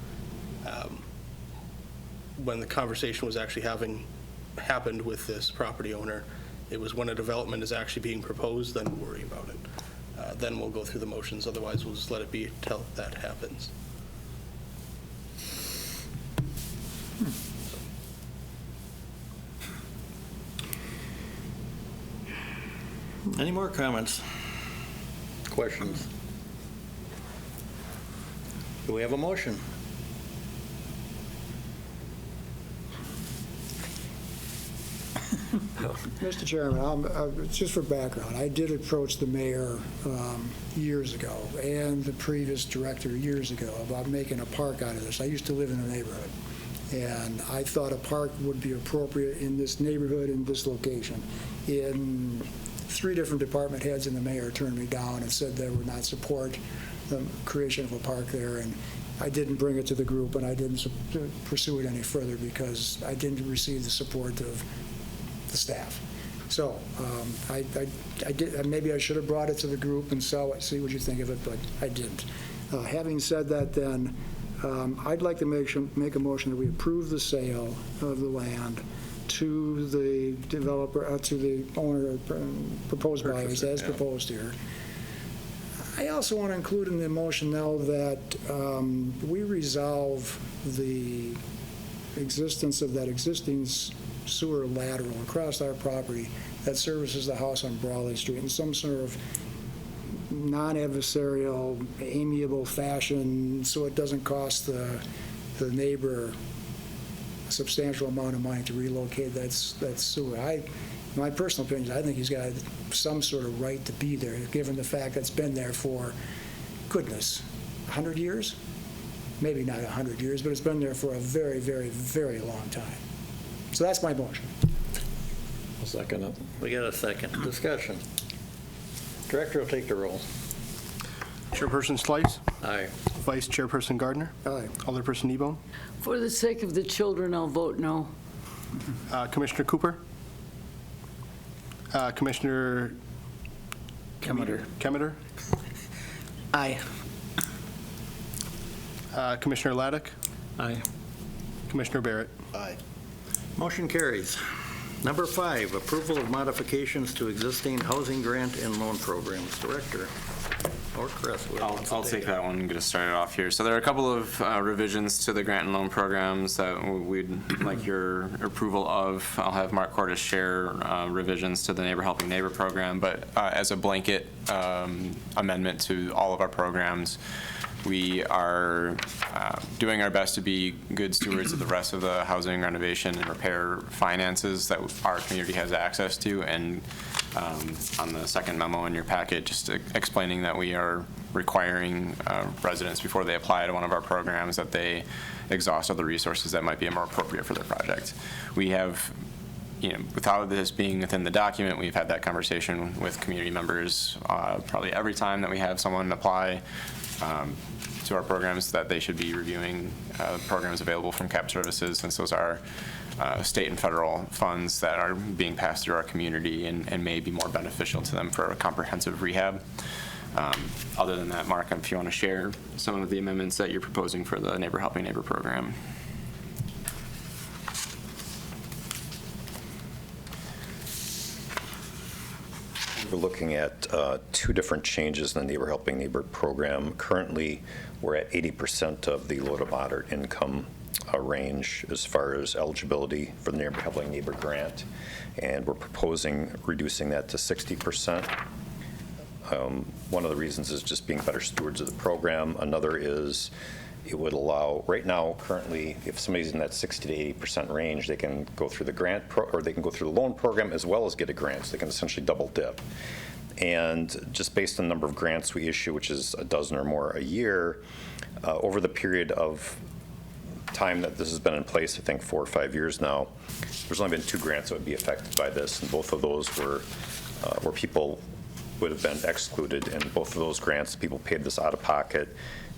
when the conversation was actually happened with this property owner, it was when a development is actually being proposed, then we'll worry about it. Then we'll go through the motions, otherwise we'll just let it be till that happens. Any more comments? Questions? Do we have a motion? Mr. Chairman, just for background, I did approach the mayor years ago and the previous director years ago about making a park out of this. I used to live in the neighborhood, and I thought a park would be appropriate in this neighborhood, in this location. In 3 different department heads and the mayor turned me down and said they would not support the creation of a park there, and I didn't bring it to the group, and I didn't pursue it any further because I didn't receive the support of the staff. So I did. Maybe I should have brought it to the group and see what you think of it, but I didn't. Having said that, then I'd like to make a motion that we approve the sale of the land to the developer, to the owner, proposed buyers, as proposed here. I also want to include in the motion now that we resolve the existence of that existing sewer lateral across our property that services the house on Brawley Street in some sort of non-adversarial, amiable fashion, so it doesn't cost the neighbor a substantial amount of money to relocate that sewer. My personal opinion is I think he's got some sort of right to be there, given the fact that it's been there for, goodness, 100 years? Maybe not 100 years, but it's been there for a very, very, very long time. So that's my motion. I'll second it. We got a second. Discussion. Director will take the roll. Chairperson Slice, Aye. Vice Chairperson Gardner, Aye. Alderperson Ebone, For the sake of the children, I'll vote no. Commissioner Cooper, Commissioner Kemeter, Aye. Commissioner Laddick, Aye. Commissioner Barrett. Aye. Motion carries. Number 5, approval of modifications to existing housing grant and loan programs. Director or Chris? I'll take that one and get us started off here. So there are a couple of revisions to the grant and loan programs that we'd like your approval of. I'll have Mark Cordes share revisions to the Neighbor Helping Neighbor program, but as a blanket amendment to all of our programs, we are doing our best to be good stewards of the rest of the housing renovation and repair finances that our community has access to. And on the second memo in your packet, just explaining that we are requiring residents before they apply to one of our programs that they exhaust other resources that might be more appropriate for their project. We have, without this being within the document, we've had that conversation with community members probably every time that we have someone apply to our programs, that they should be reviewing programs available from CAP Services, since those are state and federal funds that are being passed through our community and may be more beneficial to them for a comprehensive rehab. Other than that, Mark, if you want to share some of the amendments that you're proposing for the Neighbor Helping Neighbor program. We're looking at two different changes in the Neighbor Helping Neighbor program. Currently, we're at 80% of the low to moderate income range as far as eligibility for the Neighbor Helping Neighbor grant, and we're proposing reducing that to 60%. One of the reasons is just being better stewards of the program. Another is it would allow, right now, currently, if somebody's in that 60 to 80% range, they can go through the grant or they can go through the loan program as well as get a grant, so they can essentially double dip. And just based on the number of grants we issue, which is a dozen or more a year, over the period of time that this has been in place, I think 4 or 5 years now, there's only been 2 grants that would be affected by this, and both of those were where people would have been excluded. And both of those grants, people paid this out of pocket.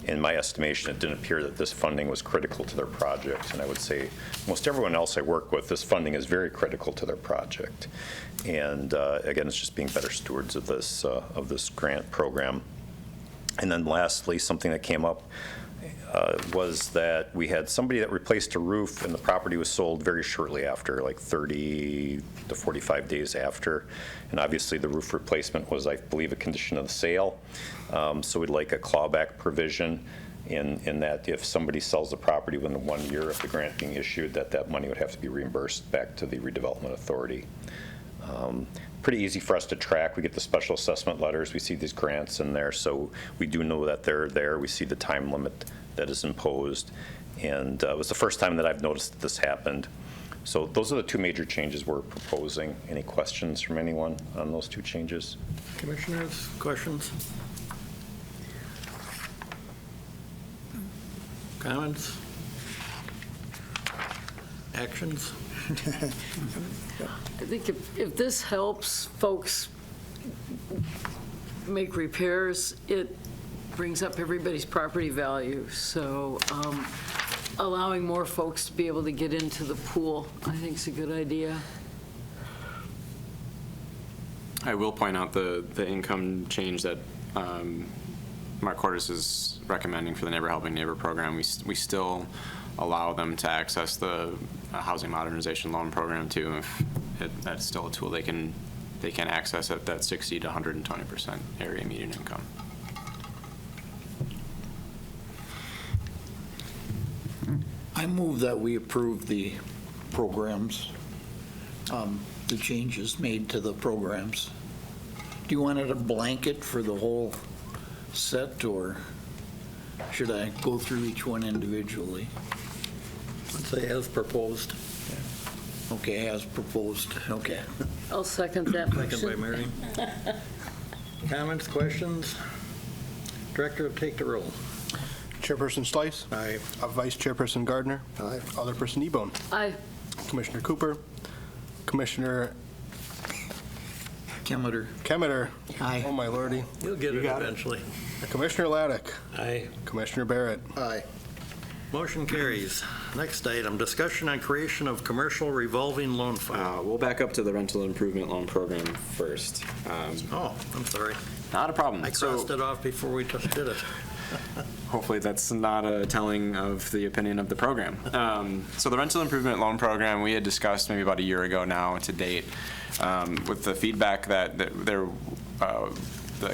In my estimation, it didn't appear that this funding was critical to their project. And I would say most everyone else I work with, this funding is very critical to their project. And again, it's just being better stewards of this grant program. And then lastly, something that came up was that we had somebody that replaced a roof and the property was sold very shortly after, like 30 to 45 days after. And obviously the roof replacement was, I believe, a condition of the sale. So we'd like a clawback provision in that if somebody sells the property within 1 year of the grant being issued, that money would have to be reimbursed back to the Redevelopment Authority. Pretty easy for us to track. We get the special assessment letters. We see these grants in there, so we do know that they're there. We see the time limit that is imposed, and it was the first time that I've noticed that this happened. So those are the 2 major changes we're proposing. Any questions from anyone on those 2 changes? Commissioners, questions? Comments? Actions? I think if this helps folks make repairs, it brings up everybody's property value. So allowing more folks to be able to get into the pool, I think is a good idea. I will point out the income change that Mark Cordes is recommending for the Neighbor Helping Neighbor program. We still allow them to access the housing modernization loan program too. If that's still a tool they can access at that 60 to 120% area median income. I move that we approve the programs, the changes made to the programs. Do you want it a blanket for the whole set, or should I go through each one individually? Let's say as proposed. Okay, as proposed, okay. I'll second that Second by motion. Mary. Comments, questions? Director, take the roll. Chairperson Slice. Aye. Vice Chairperson Gardner. Aye. Alderperson Ebone. Aye. Commissioner Cooper. Commissioner Kemeter. Aye. Oh, my lordy. You'll get You it got it. eventually. Commissioner Laddick. Aye. Commissioner Barrett. Aye. Motion carries. Next item, discussion on creation of commercial revolving loan fund. We'll back up to the rental improvement loan program first. Oh, I'm sorry. Not a problem. I crossed it off before we just did it. Hopefully that's not a telling of the opinion of the program. So the rental improvement loan program we had discussed maybe about a year ago now to date, with the feedback that the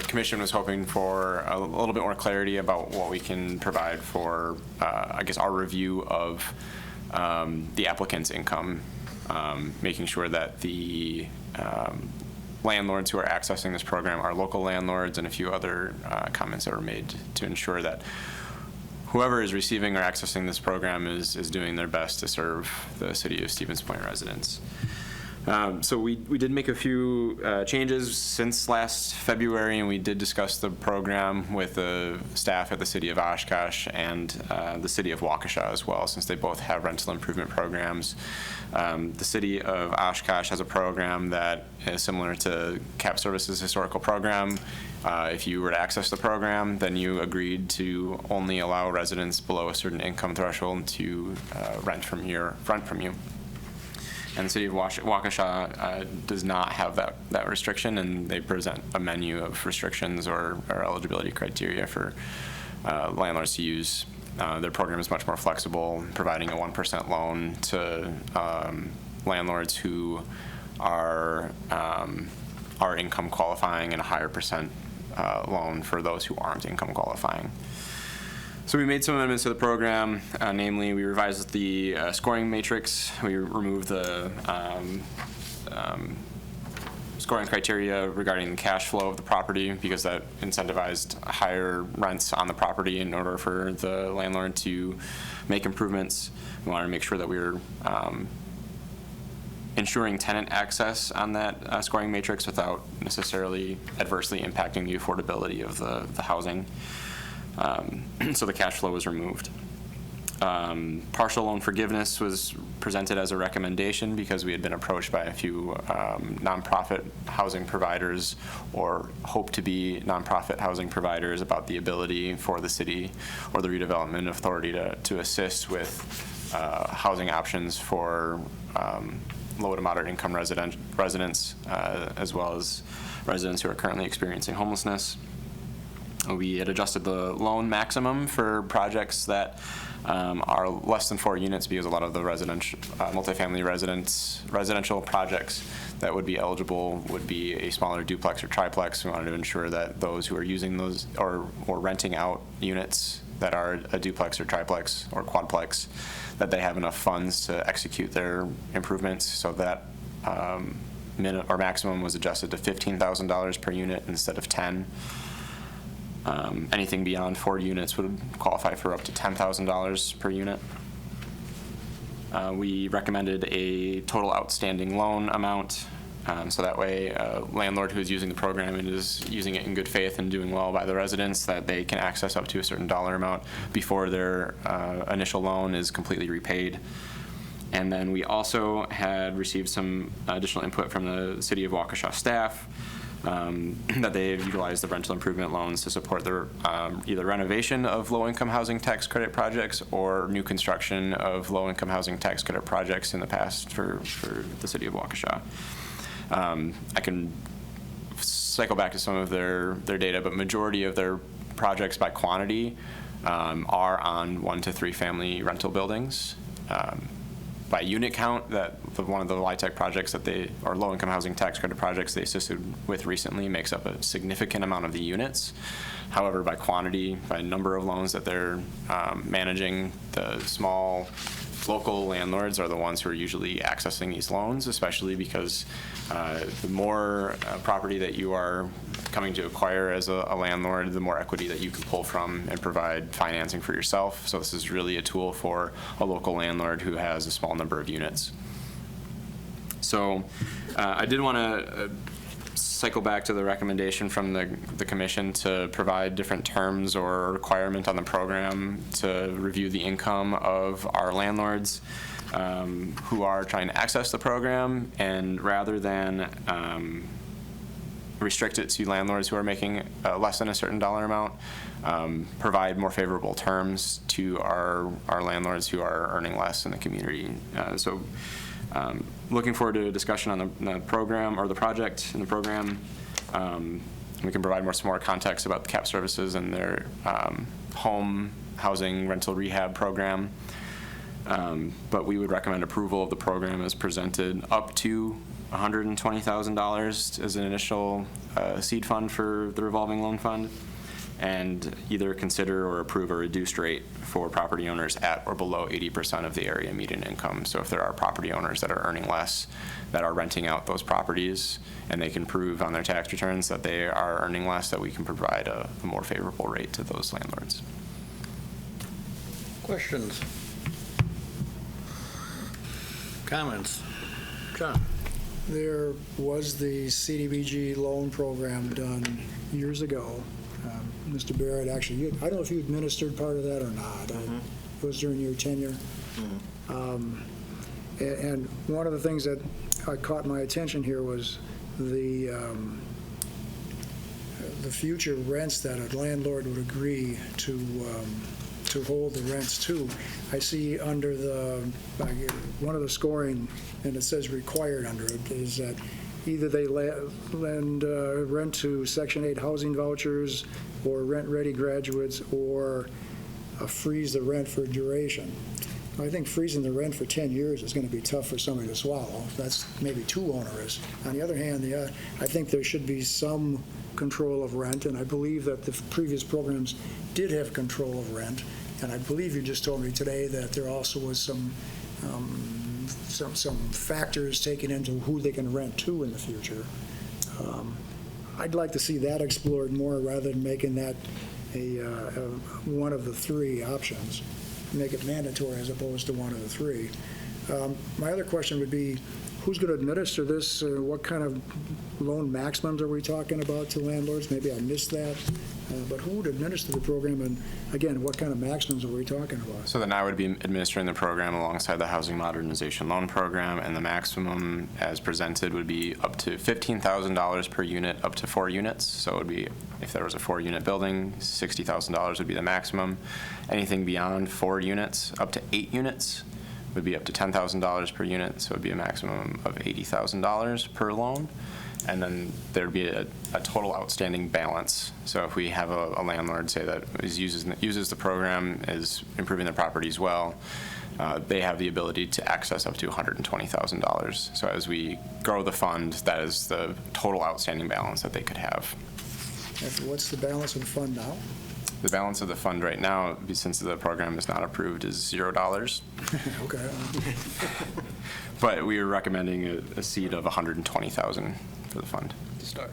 commission was hoping for a little bit more clarity about what we can provide for, I guess, our review of the applicant's income, making sure that the landlords who are accessing this program are local landlords, and a few other comments that were made to ensure that whoever is receiving or accessing this program is doing their best to serve the city of Stevens Point residents. So we did make a few changes since last February, and we did discuss the program with the staff at the city of Oshkosh and the city of Waukesha as well, since they both have rental improvement programs. The city of Oshkosh has a program that is similar to Cap Services' historical program. If you were to access the program, then you agreed to only allow residents below a certain income threshold to rent from you. And the city of Waukesha does not have that restriction, and they present a menu of restrictions or eligibility criteria for landlords to use. Their program is much more flexible, providing a 1% loan to landlords who are income qualifying, and a higher percent loan for those who aren't income qualifying. So we made some amendments to the program. Namely, we revised the scoring matrix. We removed the scoring criteria regarding the cash flow of the property, because that incentivized higher rents on the property in order for the landlord to make improvements. We wanted to make sure that we were ensuring tenant access on that scoring matrix without necessarily adversely impacting the affordability of the housing. So the cash flow was removed. Partial loan forgiveness was presented as a recommendation because we had been approached by a few nonprofit housing providers, or hope to be nonprofit housing providers, about the ability for the city or the Redevelopment Authority to assist with housing options for low to moderate income residents, as well as residents who are currently experiencing homelessness. We had adjusted the loan maximum for projects that are less than 4 units, because a lot of the multifamily residential projects that would be eligible would be a smaller duplex or triplex. We wanted to ensure that those who are using those or renting out units that are a duplex or triplex or quadplex, that they have enough funds to execute their improvements. So that maximum was adjusted to $15,000 per unit instead of 10. Anything beyond 4 units would qualify for up to $10,000 per unit. We recommended a total outstanding loan amount, so that way a landlord who is using the program and is using it in good faith and doing well by the residents, that they can access up to a certain dollar amount before their initial loan is completely repaid. And then we also had received some additional input from the City of Waukesha staff, that they've utilized the rental improvement loans to support their either renovation of low-income housing tax credit projects or new construction of low-income housing tax credit projects in the past for the City of Waukesha. I can cycle back to some of their data, but majority of their projects by quantity are on 1 to 3 family rental buildings. By unit count, one of the LIHTC projects or low-income housing tax credit projects they assisted with recently makes up a significant amount of the units. However, by quantity, by number of loans that they're managing, the small local landlords are the ones who are usually accessing these loans, especially because the more property that you are coming to acquire as a landlord, the more equity that you can pull from and provide financing for yourself. So this is really a tool for a local landlord who has a small number of units. So I did want to cycle back to the recommendation from the commission to provide different terms or requirement on the program to review the income of our landlords who are trying to access the program, and rather than restrict it to landlords who are making less than a certain dollar amount, provide more favorable terms to our landlords who are earning less in the community. Looking forward to a discussion on the program or the project in the program. We can provide some more context about the CAP services and their home housing rental rehab program. But we would recommend approval of the program as presented, up to $120,000 as an initial seed fund for the revolving loan fund, and either consider or approve a reduced rate for property owners at or below 80% of the area median income. So if there are property owners that are earning less, that are renting out those properties, and they can prove on their tax returns that they are earning less, that we can provide a more favorable rate to those landlords. Questions? Comments? John? There was the CDBG loan program done years ago. Mr. Barrett, actually, I don't know if you administered part of that or not. Mm-hmm. It was during your tenure. Mm-hmm. And one of the things that caught my attention here was the future rents that a landlord would agree to to hold the rents to. I see under one of the scoring, and it says required under it, is that either they lend rent to Section 8 housing vouchers or rent-ready graduates, or freeze the rent for duration. I think freezing the rent for 10 years is going to be tough for somebody to swallow. That's maybe too onerous. On the other hand, I think there should be some control of rent, and I believe that the previous programs did have control of rent, and I believe you just told me today that there also was some factors taken into who they can rent to in the future. I'd like to see that explored more rather than making that one of the three options. Make it mandatory as opposed to one of the three. My other question would be, who's going to administer this? What kind of loan maximums are we talking about to landlords? Maybe I missed that. But who would administer the program? And again, what kind of maximums are we talking about? So then I would be administering the program alongside the Housing Modernization Loan Program, and the maximum as presented would be up to $15,000 per unit, up to 4 units. So it would be, if there was a 4-unit building, $60,000 would be the maximum. Anything beyond 4 units, up to 8 units, would be up to $10,000 per unit, so it would be a maximum of $80,000 per loan. And then there'd be a total outstanding balance. So if we have a landlord, say, that uses the program, is improving their properties well, they have the ability to access up to $120,000. So as we grow the fund, that is the total outstanding balance that they could have. And what's the balance of the fund now? The balance of the fund right now, since the program is not approved, is $0. Okay. But we are recommending a seed of $120,000 for the fund. To start.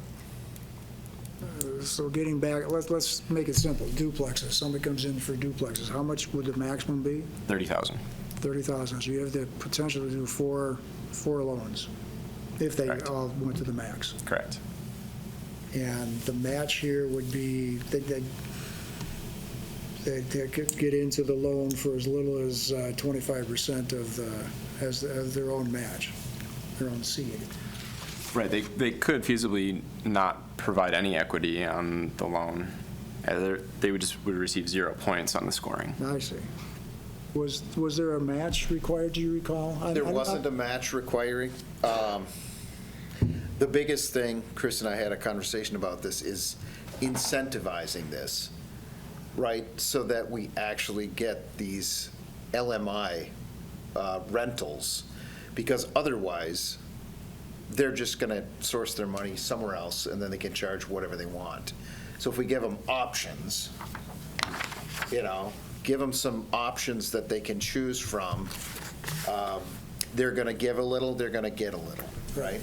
So getting back, let's make it simple. Duplexes. Somebody comes in for duplexes. How much would the maximum be? $30,000. $30,000. So you have the potential to do four loans if they Correct. all went to the max. Correct. And the match here would be they could get into the loan for as little as 25% as their own match, their own seed. Right, they could feasibly not provide any equity on the loan. They would receive 0 points on the scoring. I see. Was there a match required, do you recall? There wasn't a match requiring. The biggest thing, Chris and I had a conversation about this, is incentivizing this, right? So that we actually get these LMI rentals, because otherwise they're just going to source their money somewhere else and then they can charge whatever they want. So if we give them options, give them some options that they can choose from, they're going to give a little, they're going to get a little, right?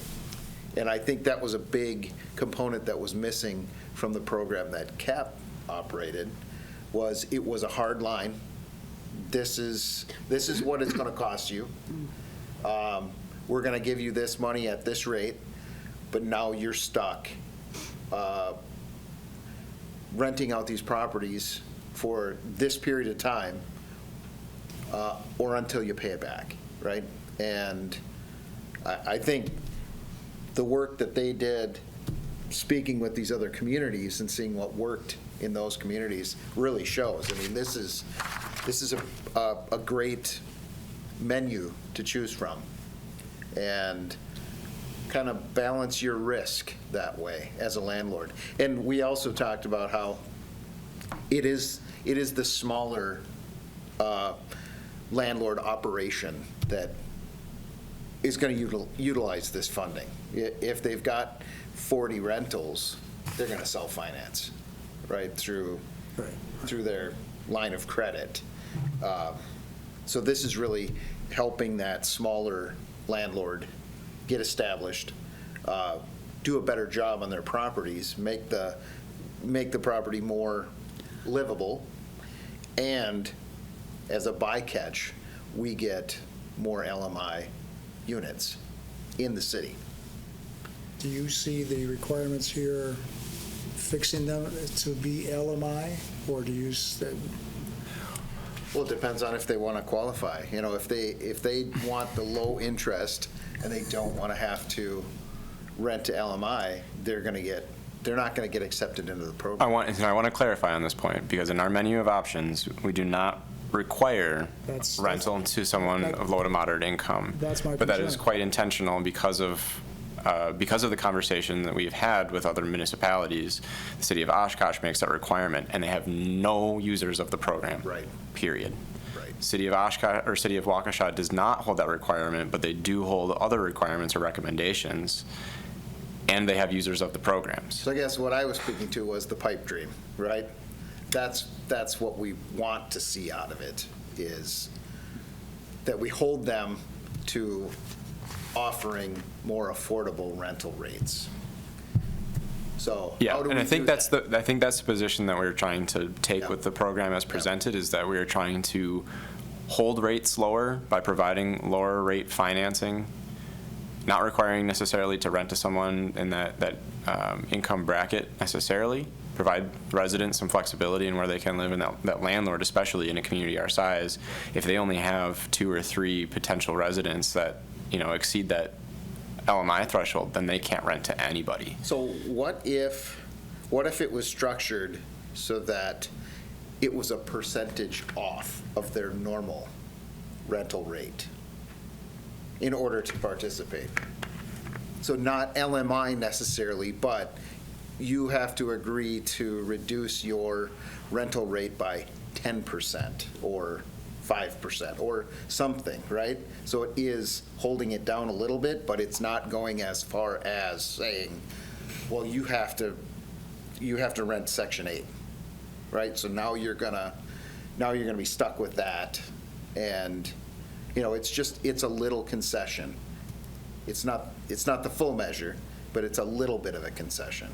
And I think that was a big component that was missing from the program that CAP operated, was it was a hard line. This is what it's going to cost you. We're going to give you this money at this rate, but now you're stuck renting out these properties for this period of time or until you pay it back, right? And I think the work that they did speaking with these other communities and seeing what worked in those communities really shows. I mean, this is a great menu to choose from, and kind of balance your risk that way as a landlord. And we also talked about how it is the smaller landlord operation that is going to utilize this funding. If they've got 40 rentals, they're going to self-finance, right, through their line of credit. So this is really helping that smaller landlord get established, do a better job on their properties, make the property more livable, and as a bycatch, we get more LMI units in the city. Do you see the requirements here fixing them to be LMI, or do you? Well, it depends on if they want to qualify. If they want the low interest and they don't want to have to rent to LMI, they're going to get they're not going to get accepted into the program. I want to clarify on this point, because in our menu of options, we do not require rental to someone of low to moderate income. That's my But that is concern. quite intentional because of the conversation that we've had with other municipalities. The city of Oshkosh makes that requirement, and they have no users of the program. Right. Period. Right. City of Oshkosh, or City of Waukesha does not hold that requirement, but they do hold other requirements or recommendations, and they have users of the programs. So I guess what I was speaking to was the pipe dream, right? That's what we want to see out of it, is that we hold them to offering more affordable rental rates. So Yeah, how do and we I think do that's that? the position that we're trying to take Yeah. with the program as presented, is that we're trying to hold rates lower by providing lower rate financing, not requiring necessarily to rent to someone in that income bracket necessarily, provide residents some flexibility in where they can live, and that landlord, especially in a community our size, if they only have 2 or 3 potential residents that, exceed that LMI threshold, then they can't rent to anybody. So what if it was structured so that it was a percentage off of their normal rental rate in order to participate? So not LMI necessarily, but you have to agree to reduce your rental rate by 10% or 5% or something, right? So it is holding it down a little bit, but it's not going as far as saying, well, you have to rent Section 8, right? So now you're gonna be stuck with that, and it's a little concession. It's not the full measure, but it's a little bit of a concession.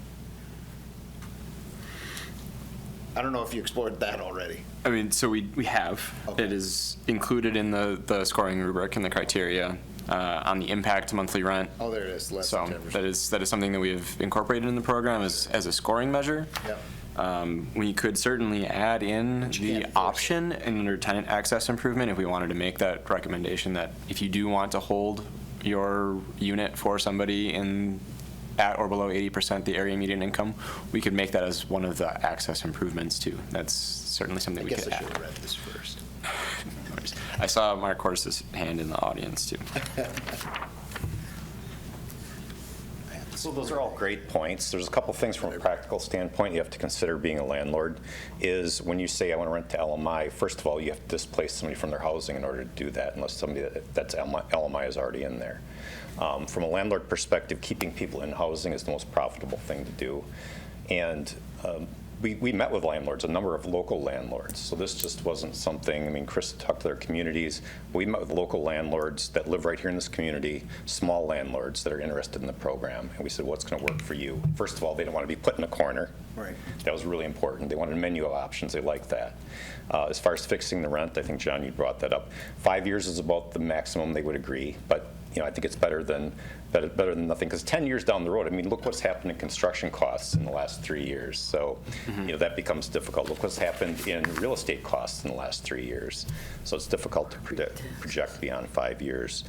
I don't know if you explored that already. I mean, so we have. Okay. It is included in the scoring rubric and the criteria on the impact to monthly rent. Oh, there it is, less So than 10%. that is something that we have incorporated in the program as a scoring measure. Yep. We could certainly add in But you the can't enforce option in under tenant access improvement if we wanted to make that recommendation that if you do want to hold your unit for somebody at or below 80% the area median income, we could make that as one of the access improvements too. That's certainly something I we guess could I add. should have read this first. No worries. I saw Mark Horst's hand in the audience too. So those are all great points. There's a couple things from a practical standpoint you have to consider being a landlord, is when you say I want to rent to LMI, first of all, you have to displace somebody from their housing in order to do that, unless somebody that's LMI is already in there. From a landlord perspective, keeping people in housing is the most profitable thing to do. And we met with landlords, a number of local landlords. So this just wasn't something, I mean, Chris talked to their communities. We met with local landlords that live right here in this community, small landlords that are interested in the program. And we said, what's going to work for you? First of all, they didn't want to be put in a corner. Right. That was really important. They wanted a menu of options. They liked that. As far as fixing the rent, I think, John, you brought that up. 5 years is about the maximum they would agree. But I think it's better than nothing, because 10 years down the road, I mean, look what's happened in construction costs in the last 3 years. So, that becomes difficult. Look what's happened in real estate costs in the last 3 years. So it's difficult to project beyond 5 years.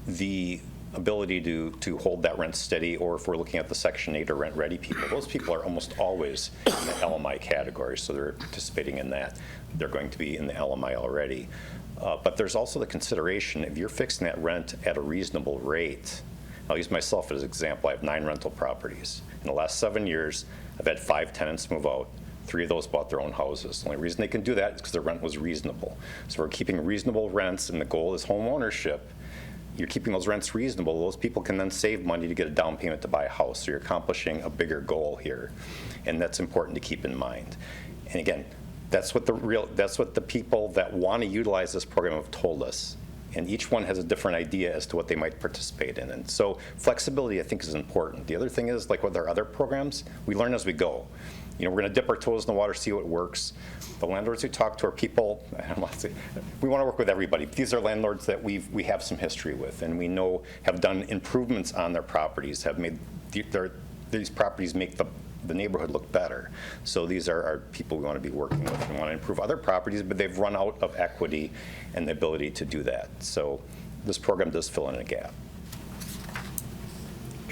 The ability to hold that rent steady, or if we're looking at the Section 8 or rent-ready people, those people are almost always in the LMI category, so they're participating in that. They're going to be in the LMI already. But there's also the consideration, if you're fixing that rent at a reasonable rate, I'll use myself as an example. I have 9 rental properties. In the last 7 years, I've had 5 tenants move out. 3 of those bought their own houses. The only reason they can do that is because the rent was reasonable. So we're keeping reasonable rents, and the goal is home ownership. You're keeping those rents reasonable. Those people can then save money to get a down payment to buy a house. So you're accomplishing a bigger goal here, and that's important to keep in mind. And again, that's what the people that want to utilize this program have told us. And each one has a different idea as to what they might participate in. And so flexibility, I think, is important. The other thing is, like with our other programs, we learn as we go. We're going to dip our toes in the water, see what works. The landlords we talk to are people, we want to work with everybody. These are landlords that we have some history with, and we know have done improvements on their properties, have made these properties make the neighborhood look better. So these are our people we want to be working with. We want to improve other properties, but they've run out of equity and the ability to do that. So this program does fill in a gap.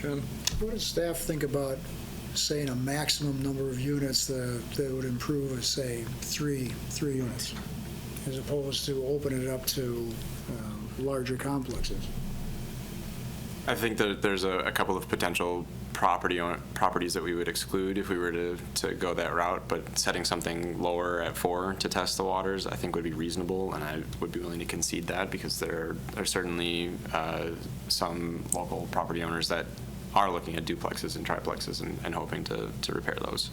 John? What does staff think about saying a maximum number of units that would improve, say, three units, as opposed to opening it up to larger complexes? I think that there's a couple of potential properties that we would exclude if we were to go that route, but setting something lower at 4 to test the waters, I think would be reasonable, and I would be willing to concede that, because there are certainly some local property owners that are looking at duplexes and triplexes and hoping to repair those.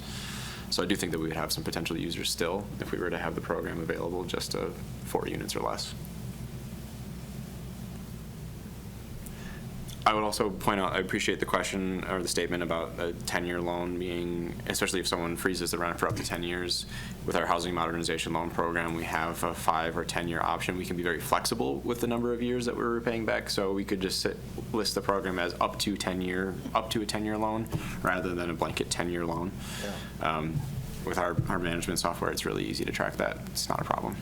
So I do think that we would have some potential users still if we were to have the program available just to 4 units or less. I would also point out, I appreciate the question or the statement about a 10-year loan being, especially if someone freezes the rent for up to 10 years. With our housing modernization loan program, we have a 5 or 10-year option. We can be very flexible with the number of years that we're repaying back. So we could just list the program as up to a 10-year loan rather than a blanket 10-year loan. Yeah. With our management software, it's really easy to track that. It's not a problem.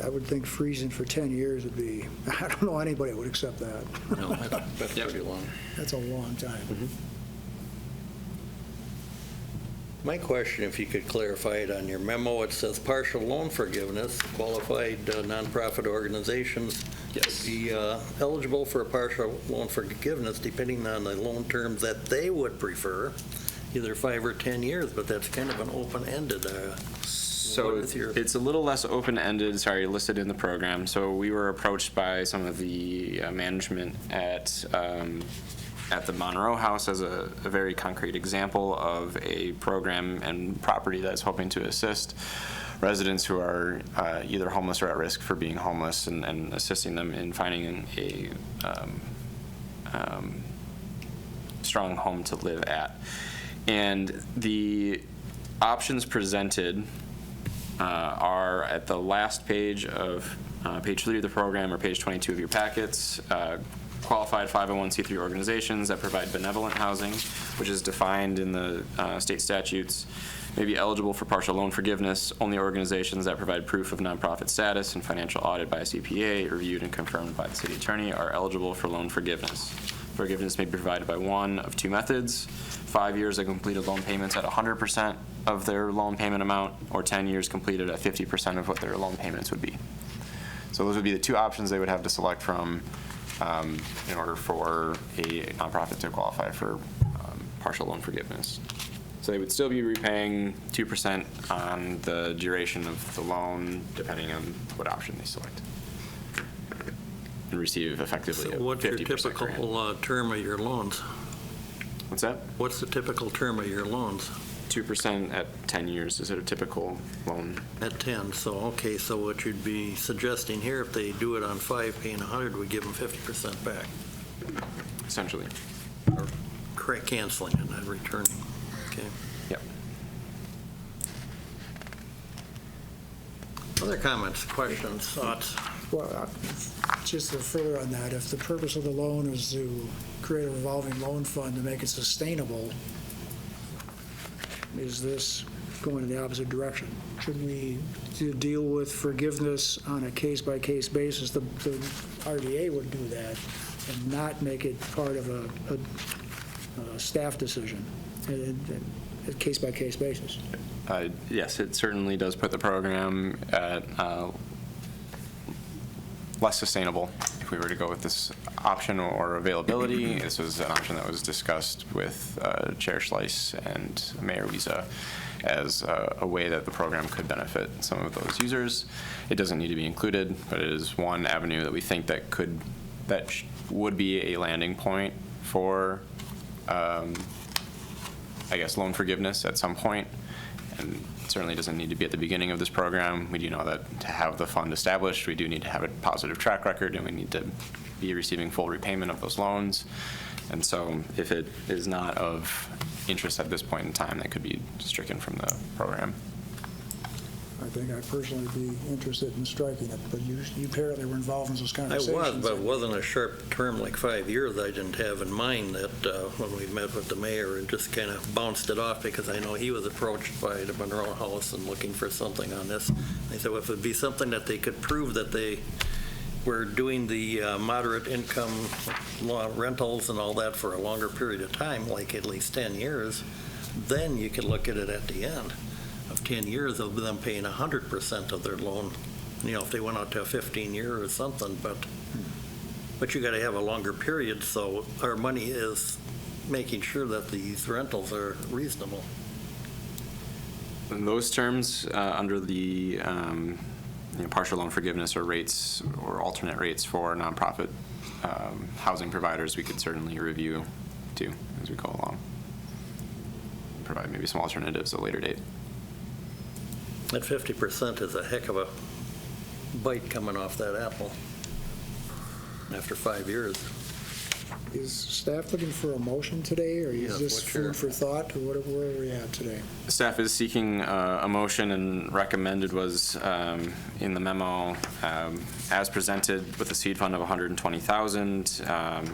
I would think freezing for 10 years would be, I don't know anybody would accept that. No, that's pretty long. That's a long time. Mm-hmm. My question, if you could clarify it on your memo, it says partial loan forgiveness, qualified nonprofit organizations Yes. be eligible for a partial loan forgiveness depending on the loan terms that they would prefer, either 5 or 10 years, but that's kind of an open-ended. So it's a little less open-ended, listed in the program. So we were approached by some of the management at the Monroe House as a very concrete example of a program and property that's hoping to assist residents who are either homeless or at risk for being homeless, and assisting them in finding a strong home to live at. And the options presented are at the last page of page 3 of the program, or page 22 of your packets. Qualified 501c3 organizations that provide benevolent housing, which is defined in the state statutes, may be eligible for partial loan forgiveness. Only organizations that provide proof of nonprofit status and financial audit by a CPA, reviewed and confirmed by the city attorney, are eligible for loan forgiveness. Forgiveness may be provided by one of 2 methods: 5 years of completed loan payments at 100% of their loan payment amount, or 10 years completed at 50% of what their loan payments would be. So those would be the 2 options they would have to select from in order for a nonprofit to qualify for partial loan forgiveness. So they would still be repaying 2% on the duration of the loan, depending on what option they select, and receive effectively a 50% What's your grant. typical term of your loans? What's that? What's the typical term of your loans? 2% at 10 years is a typical loan. At 10, so, okay, so what you'd be suggesting here, if they do it on 5, paying 100, we give them 50% back, Essentially. or canceling and not returning, okay? Yep. Other comments, questions, thoughts? Well, just to further on that, if the purpose of the loan is to create a revolving loan fund to make it sustainable, is this going in the opposite direction? Should we deal with forgiveness on a case-by-case basis? The RDA would do that and not make it part of a staff decision, a case-by-case basis. Yes, it certainly does put the program at less sustainable if we were to go with this option or availability. This was an option that was discussed with Chair Schleiss and Mayor Wiesa as a way that the program could benefit some of those users. It doesn't need to be included, but it is one avenue that we think that would be a landing point for, I guess, loan forgiveness at some point. And it certainly doesn't need to be at the beginning of this program. We do know that to have the fund established, we do need to have a positive track record, and we need to be receiving full repayment of those loans. And so if it is not of interest at this point in time, that could be stricken from the program. I think I'd personally be interested in striking it, but you apparently were involved in those I conversations. was, but it wasn't a short term like 5 years. I didn't have in mind that when we met with the mayor, and just kind of bounced it off because I know he was approached by the Monroe House and looking for something on this. I said, well, if it'd be something that they could prove that they we're doing the moderate income rentals and all that for a longer period of time, like at least 10 years, then you could look at it at the end of 10 years of them paying 100% of their loan, if they went out to a 15-year or something, but you got to have a longer period, so our money is making sure that these rentals are reasonable. In those terms, under the partial loan forgiveness or rates or alternate rates for nonprofit housing providers, we could certainly review too as we go along. Provide maybe some alternatives at a later date. That 50% is a heck of a bite coming off that apple after 5 years. Is staff looking for a motion today, or is Yes, this what's your- food for thought, or where are we at today? Staff is seeking a motion, and recommended was in the memo as presented with a seed fund of $120,000,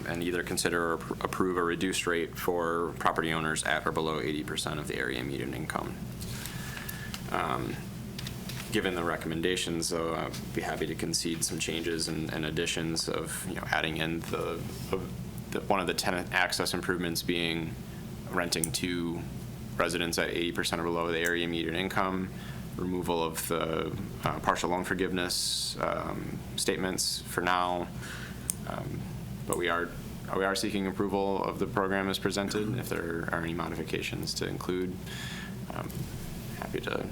and either consider or approve a reduced rate for property owners at or below 80% of the area median income. Given the recommendations, though, I'd be happy to concede some changes and additions of adding in one of the tenant access improvements being renting to residents at 80% or below the area median income, removal of the partial loan forgiveness statements for now, but we are seeking approval of the program as presented. If there are any modifications to include, happy to.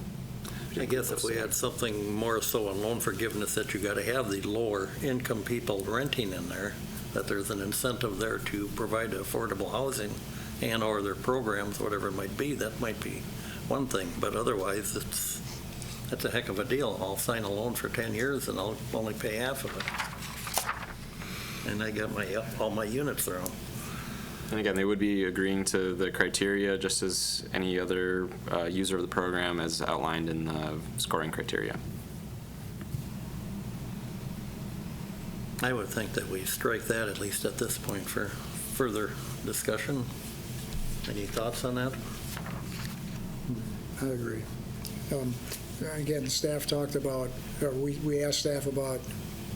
I guess if we had something more so on loan forgiveness that you got to have the lower income people renting in there, that there's an incentive there to provide affordable housing and or their programs, whatever it might be, that might be one thing. But otherwise, that's a heck of a deal. I'll sign a loan for 10 years and I'll only pay half of it. And I got all my units there. And again, they would be agreeing to the criteria just as any other user of the program as outlined in the scoring criteria. I would think that we strike that at least at this point for further discussion. Any thoughts on that? I agree. Again, staff talked about, we asked staff about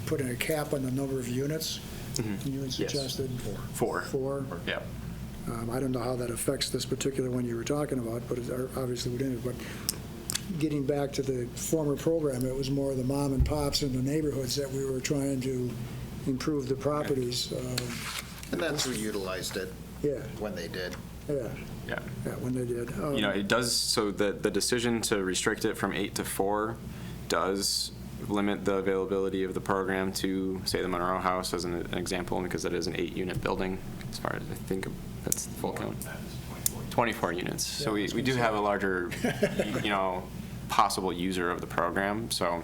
putting a cap on the number of units. And you had suggested Four. Yeah. I don't know how that affects this particular one you were talking about, but it obviously wouldn't. But getting back to the former program, it was more the mom and pops in the neighborhoods that we were trying to improve the properties. And that's who utilized it Yeah, when they did. yeah, when they did. It does, so the decision to restrict it from 8 to 4 does limit the availability of the program to, say, the Monroe House as an example, because that is an 8-unit building, as far as I think that's the full count. 24 units. So we do have a larger, possible user of the program. So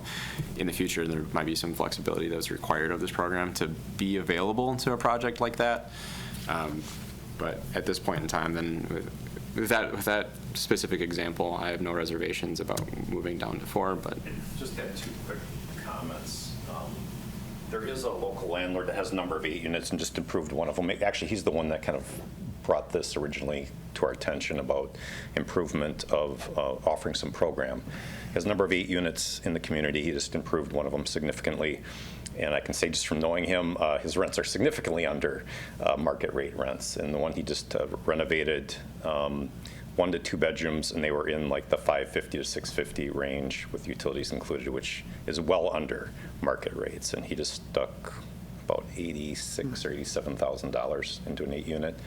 in the future, there might be some flexibility that's required of this program to be available to a project like that. But at this point in time, then with that specific example, I have no reservations about moving down to 4. But Just have 2 quick comments. There is a local landlord that has a number of 8 units and just improved one of them. Actually, he's the one that kind of brought this originally to our attention about improvement of offering some program. He has a number of 8 units in the community. He just improved one of them significantly. And I can say just from knowing him, his rents are significantly under market rate rents. And the one he just renovated, 1 to 2 bedrooms, and they were in like the $550 to $650 range with utilities included, which is well under market rates. And he just stuck about $86,000 or $87,000 into an 8-unit.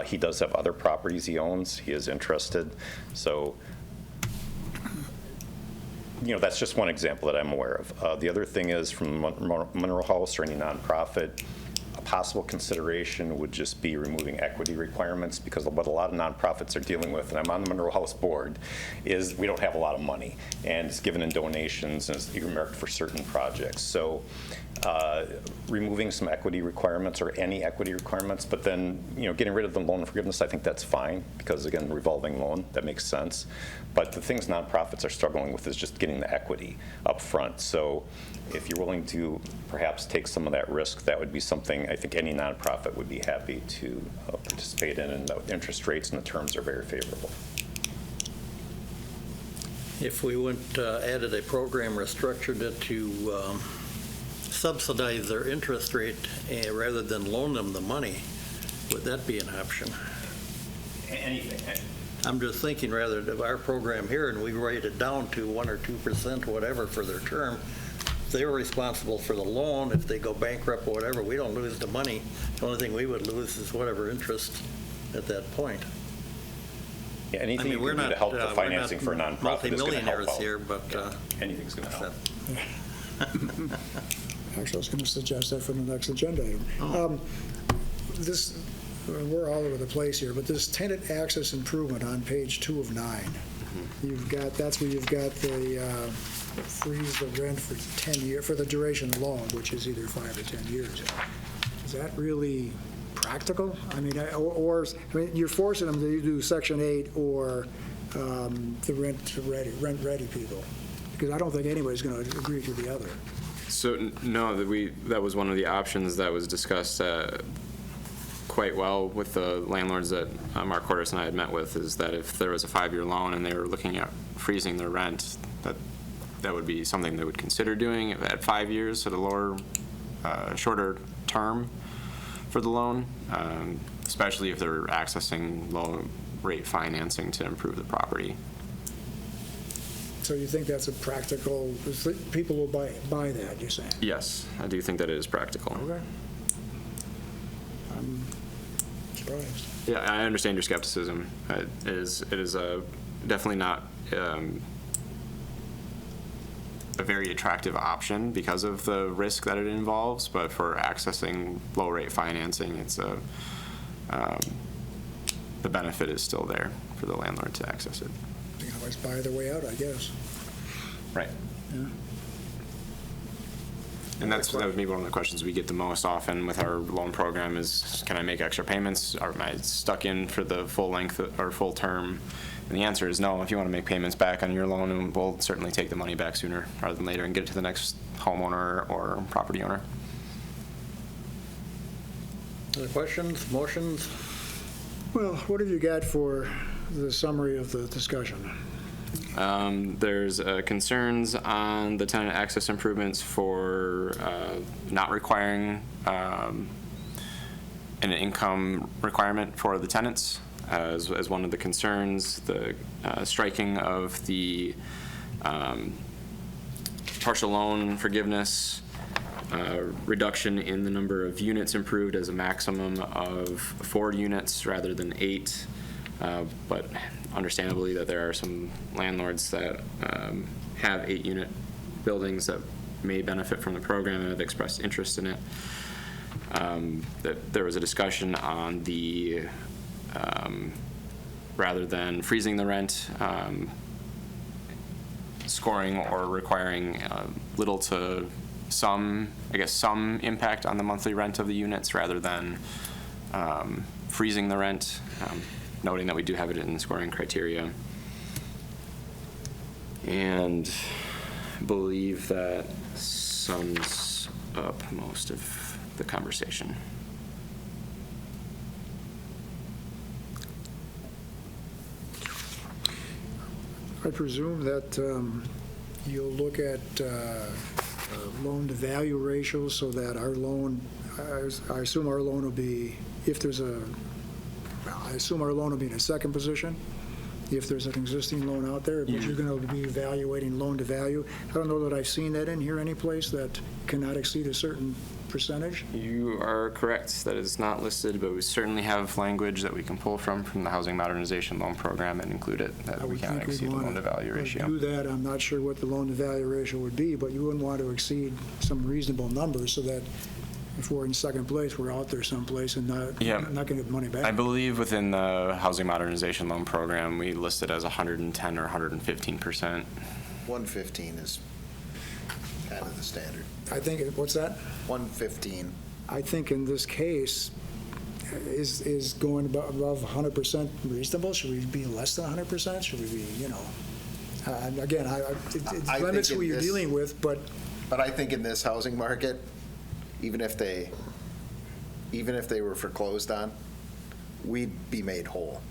He does have other properties he owns. He is interested. So, that's just one example that I'm aware of. The other thing is from Monroe House or any nonprofit, a possible consideration would just be removing equity requirements, because what a lot of nonprofits are dealing with, and I'm on the Monroe House board, is we don't have a lot of money, and it's given in donations and it's earmarked for certain projects. So removing some equity requirements or any equity requirements, but then getting rid of the loan forgiveness, I think that's fine, because again, revolving loan, that makes sense. But the things nonprofits are struggling with is just getting the equity up front. So if you're willing to perhaps take some of that risk, that would be something I think any nonprofit would be happy to participate in, and the interest rates and the terms are very favorable. If we went added a program, restructured it to subsidize their interest rate rather than loan them the money, would that be an option? Anything. I'm just thinking rather of our program here, and we write it down to 1 or 2%, whatever, for their term. They're responsible for the loan. If they go bankrupt or whatever, we don't lose the money. The only thing we would lose is whatever interest at that point. Yeah, anything you we're can do not to help the financing for a nonprofit is going to multimillionaires help out. here, but Anything's going to help. Actually, I was going to suggest that for the next agenda item. We're all over the place here, but this tenant access improvement on page 2 of 9, that's where you've got the freeze the rent for 10 years, for the duration of the loan, which is either 5 or 10 years. Is that really practical? I mean, you're forcing them to do Section 8 or the rent-ready people, because I don't think anybody's going to agree to the other. So, no, that was one of the options that was discussed quite well with the landlords that Mark Cordes and I had met with, is that if there was a 5-year loan and they were looking at freezing their rent, that would be something they would consider doing at 5 years at a lower, shorter term for the loan, especially if they're accessing low-rate financing to improve the property. So you think that's a practical, people will buy that, you're saying? Yes, I do think that it is practical. Okay. I'm surprised. Yeah, I understand your skepticism. It is definitely not a very attractive option because of the risk that it involves, but for accessing low-rate financing, it's the benefit is still there for the landlord to access it. You can always buy their way out, I guess. Right. Yeah. And that would be one of the questions we get the most often with our loan program is, can I make extra payments? Or am I stuck in for the full length or full term? And the answer is no. If you want to make payments back on your loan, we'll certainly take the money back sooner rather than later and get it to the next homeowner or property owner. Other questions, motions? Well, what have you got for the summary of the discussion? There's concerns on the tenant access improvements for not requiring an income requirement for the tenants as one of the concerns. The striking of the partial loan forgiveness, reduction in the number of units improved as a maximum of 4 units rather than 8, but understandably that there are some landlords that have 8-unit buildings that may benefit from the program and have expressed interest in it. That there was a discussion on the rather than freezing the rent, scoring or requiring little to some impact on the monthly rent of the units rather than freezing the rent, noting that we do have it in scoring criteria. And I believe that sums up most of the conversation. I presume that you'll look at loan-to-value ratios so that our loan, I assume our loan will be, I assume our loan will be in a second position if there's an existing loan out there, but you're going to be evaluating loan-to-value. I don't know that I've seen that in here anyplace, that cannot exceed a certain percentage. You are correct. That is not listed, but we certainly have language that we can pull from the Housing Modernization Loan Program and include it, that we cannot exceed the loan-to-value ratio. Do that. I'm not sure what the loan-to-value ratio would be, but you wouldn't want to exceed some reasonable number so that if we're in second place, we're out there someplace and not going to get money back. I believe within the Housing Modernization Loan Program, we list it as 110 or 115%. 115 is kind of the standard. I think, what's that? 115. I think in this case, is going above 100% reasonable? Should we be less than 100%? Should we be, again, it limits who you're dealing with, but. But I think in this housing market, even if they were foreclosed on, we'd be made whole.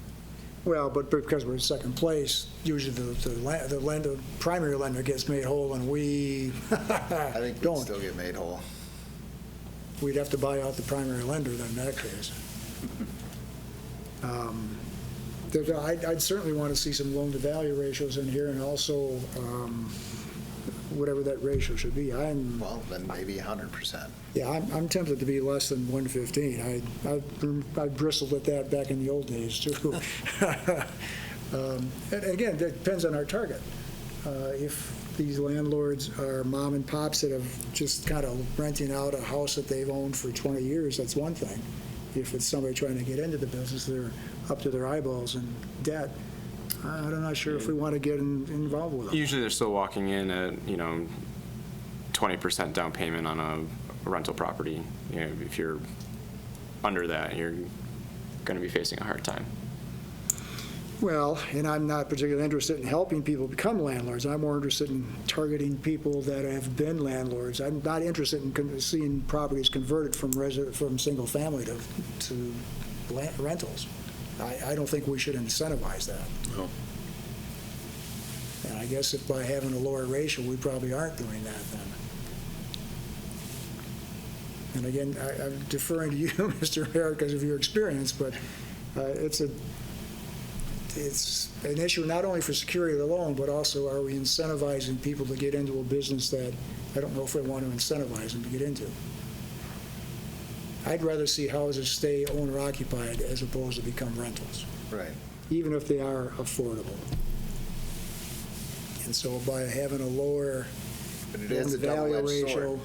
Well, but because we're in second place, usually the primary lender gets made whole, and we I think we'd still get made whole. we'd have to buy out the primary lender then in that case. I'd certainly want to see some loan-to-value ratios in here, and also whatever that ratio should be. Well, then maybe 100%. Yeah, I'm tempted to be less than 115. I bristled at that back in the old days, too. And again, that depends on our target. If these landlords are mom and pops that have just kind of renting out a house that they've owned for 20 years, that's one thing. If it's somebody trying to get into the business, they're up to their eyeballs in debt. I'm not sure if we want to get involved with them. Usually they're still walking in at, 20% down payment on a rental property. If you're under that, you're going to be facing a hard time. Well, and I'm not particularly interested in helping people become landlords. I'm more interested in targeting people that have been landlords. I'm not interested in seeing properties converted from single family to rentals. I don't think we should incentivize that. No. And I guess if by having a lower ratio, we probably aren't doing that then. And again, I'm deferring to you, Mr. Mayor, because of your experience, but it's an issue not only for security of the loan, but also are we incentivizing people to get into a business that I don't know if we want to incentivize them to get into. I'd rather see houses stay owner-occupied as opposed to become rentals. Right. Even if they are affordable. And so by having a lower But it is a loan-to-value double-edged ratio. sword.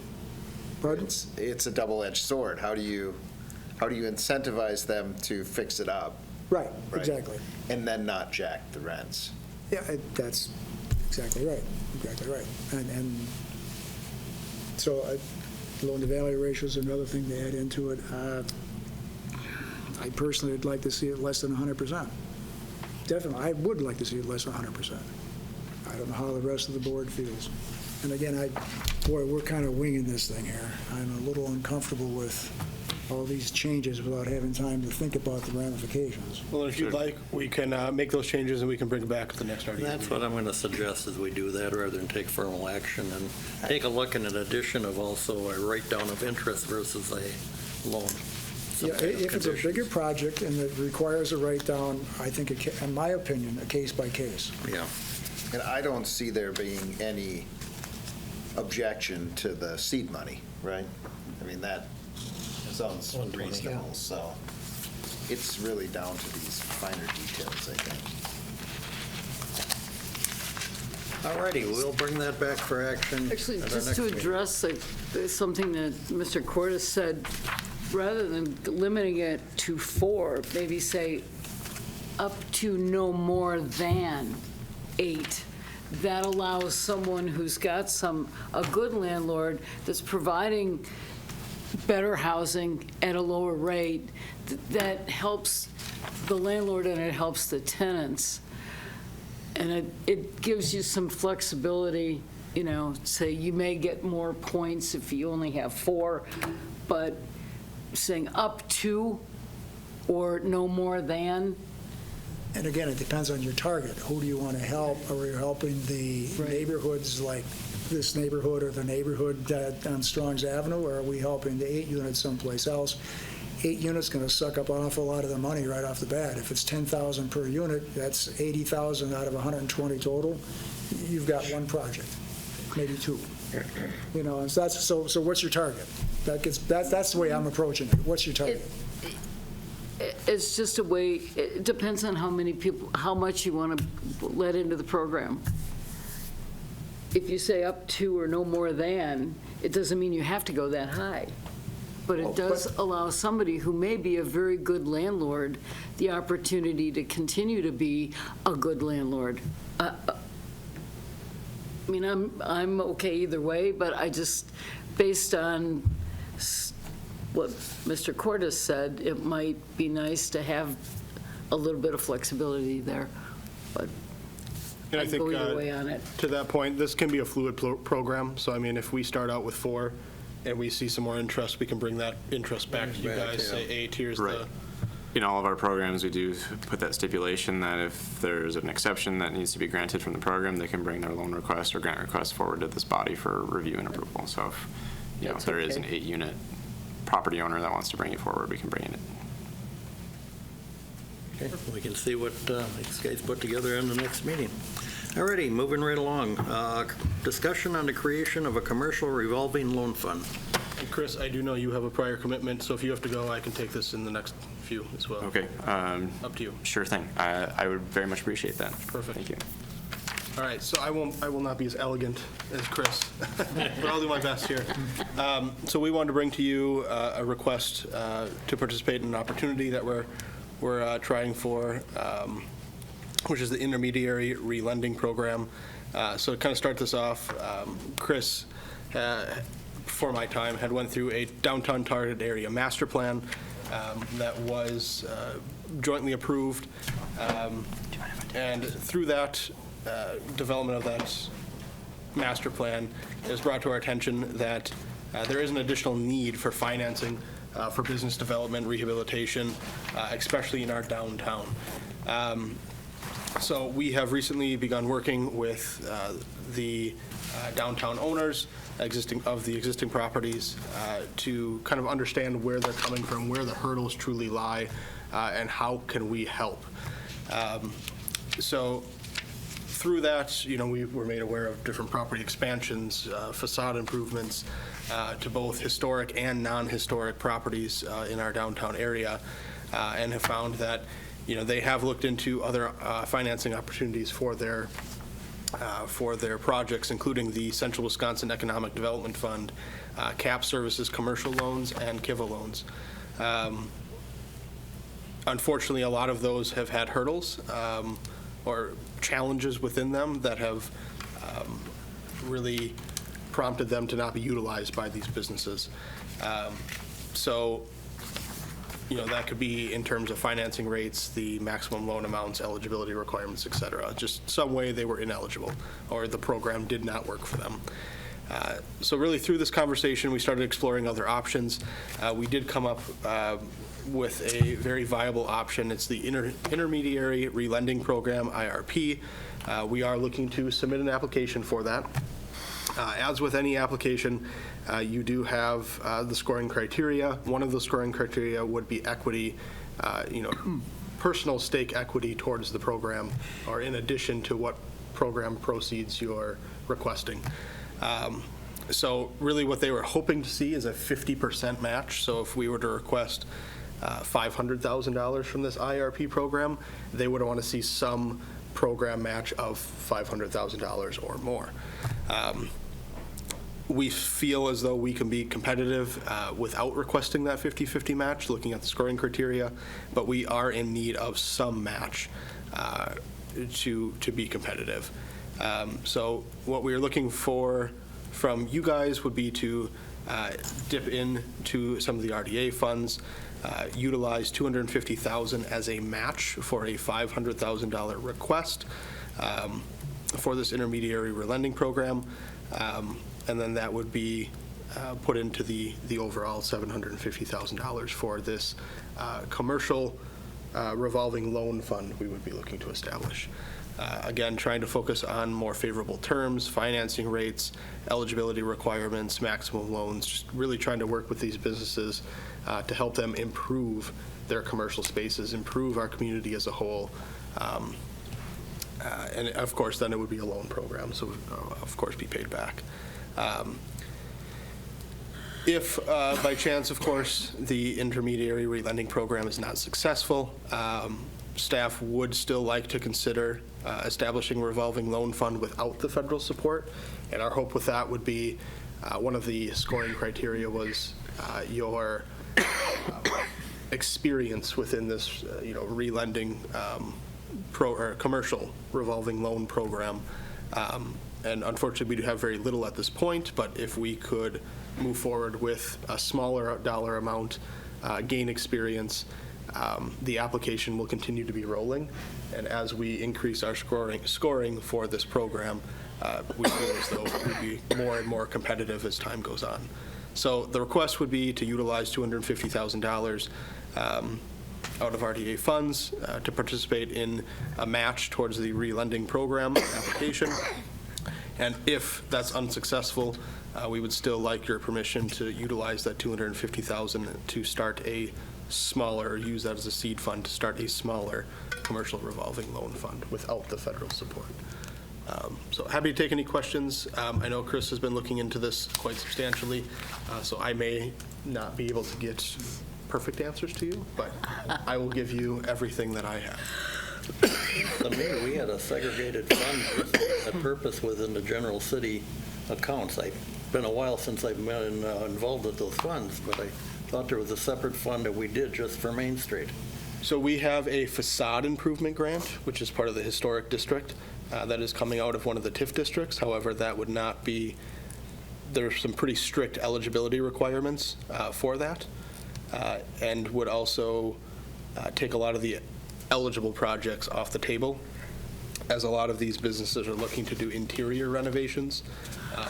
Pardon? It's a double-edged sword. How do you incentivize them to fix it up? Right, Right. exactly. And then not jack the rents? Yeah, that's exactly right, And so loan-to-value ratio is another thing to add into it. I personally would like to see it less than 100%. Definitely, I would like to see it less than 100%. I don't know how the rest of the board feels. And again, we're kind of winging this thing here. I'm a little uncomfortable with all these changes without having time to think about the ramifications. Well, if you'd like, we can make those changes and we can bring it back at the next RDA. That's what I'm going to suggest, is we do that rather than take formal action, and take a look at an addition of also a write-down of interest versus a loan. Some Yeah, kind of if it's a conditions. bigger project and it requires a write-down, I think, in my opinion, a case by case. Yeah. And I don't see there being any objection to the seed money, right? I mean, that sounds reasonable, so it's really down to these finer details, I think. All righty, we'll bring that back for action. Actually, at our just next to meeting. address something that Mr. Cordes said, rather than limiting it to 4, maybe say up to no more than 8. That allows someone who's got a good landlord that's providing better housing at a lower rate, that helps the landlord and it helps the tenants. And it gives you some flexibility, say you may get more points if you only have 4, but saying up to or no more than. And again, it depends on your target. Who do you want to help? Are we helping the neighborhoods like this neighborhood or the neighborhood on Strongs Avenue, or are we helping the 8 units someplace else? 8 units going to suck up an awful lot of the money right off the bat. If it's $10,000 per unit, that's $80,000 out of 120 total. You've got one project, maybe 2. And so what's your target? That's the way I'm approaching it. What's your target? It's just a way, it depends on how many people, how much you want to let into the program. If you say up to or no more than, it doesn't mean you have to go that high. But it does allow somebody who may be a very good landlord the opportunity to continue to be a good landlord. I mean, I'm okay either way, but I just, based on what Mr. Cordes said, it might be nice to have a little bit of flexibility there, but And I I'd think go either way on it. to that point, this can be a fluid program. So, I mean, if we start out with 4 and we see some more interest, we can bring that interest back to you guys, say 8, here's Right. In all of our programs, we do put that stipulation that if there's an exception that needs to be granted from the program, they can bring their loan request or grant request forward to this body for review and approval. So if, That's there is an okay. 8-unit property owner that wants to bring it forward, we can bring it. Okay, we can see what these guys put together in the next meeting. Alrighty, moving right along. Discussion on the creation of a commercial revolving loan fund. And Chris, I do know you have a prior commitment, so if you have to go, I can take this in the next few as well. Okay. Up to you. Sure thing. I would very much appreciate that. Perfect. Thank you. All right, so I will not be as elegant as Chris, but I'll do my best here. So we wanted to bring to you a request to participate in an opportunity that we're trying for, which is the intermediary relending program. So to kind of start this off, Chris, before my time, had went through a downtown targeted area master plan that was jointly approved, and through that development of that master plan, it was brought to our attention that there is an additional need for financing for business development, rehabilitation, especially in our downtown. So we have recently begun working with the downtown owners of the existing properties to kind of understand where they're coming from, where the hurdles truly lie, and how can we help. So through that, we were made aware of different property expansions, facade improvements to both historic and non-historic properties in our downtown area, and have found that they have looked into other financing opportunities for their projects, including the Central Wisconsin Economic Development Fund, CAP Services commercial loans, and KIVA loans. Unfortunately, a lot of those have had hurdles or challenges within them that have really prompted them to not be utilized by these businesses. So, that could be in terms of financing rates, the maximum loan amounts, eligibility requirements, et cetera. Just some way they were ineligible or the program did not work for them. So really through this conversation, we started exploring other options. We did come up with a very viable option. It's the Intermediary Relending Program, IRP. We are looking to submit an application for that. As with any application, you do have the scoring criteria. One of the scoring criteria would be equity, personal stake equity towards the program, or in addition to what program proceeds you're requesting. So really what they were hoping to see is a 50% match. So if we were to request $500,000 from this IRP program, they would want to see some program match of $500,000 or more. We feel as though we can be competitive without requesting that 50-50 match, looking at the scoring criteria, but we are in need of some match to be competitive. So what we're looking for from you guys would be to dip into some of the RDA funds, utilize $250,000 as a match for a $500,000 request for this intermediary relending program, and then that would be put into the overall $750,000 for this commercial revolving loan fund we would be looking to establish. Again, trying to focus on more favorable terms, financing rates, eligibility requirements, maximum loans, just really trying to work with these businesses to help them improve their commercial spaces, improve our community as a whole. And of course, then it would be a loan program, so of course be paid back. If by chance, of course, the intermediary relending program is not successful, staff would still like to consider establishing a revolving loan fund without the federal support. And our hope with that would be one of the scoring criteria was your experience within this, relending or commercial revolving loan program. And unfortunately, we do have very little at this point, but if we could move forward with a smaller dollar amount, gain experience, the application will continue to be rolling. And as we increase our scoring for this program, we feel as though we'd be more and more competitive as time goes on. So the request would be to utilize $250,000 out of RDA funds to participate in a match towards the relending program application. And if that's unsuccessful, we would still like your permission to utilize that $250,000 to start a smaller, or use that as a seed fund to start a smaller commercial revolving loan fund without the federal support. So happy to take any questions. I know Chris has been looking into this quite substantially, so I may not be able to get perfect answers to you, but I will give you everything that I have. To me, we had a segregated fund for that purpose within the general city accounts. It's been a while since I've been involved with those funds, but I thought there was a separate fund that we did just for Main Street. So we have a facade improvement grant, which is part of the historic district, that is coming out of one of the TIF districts. However, that would not be, there's some pretty strict eligibility requirements for that, and would also take a lot of the eligible projects off the table, as a lot of these businesses are looking to do interior renovations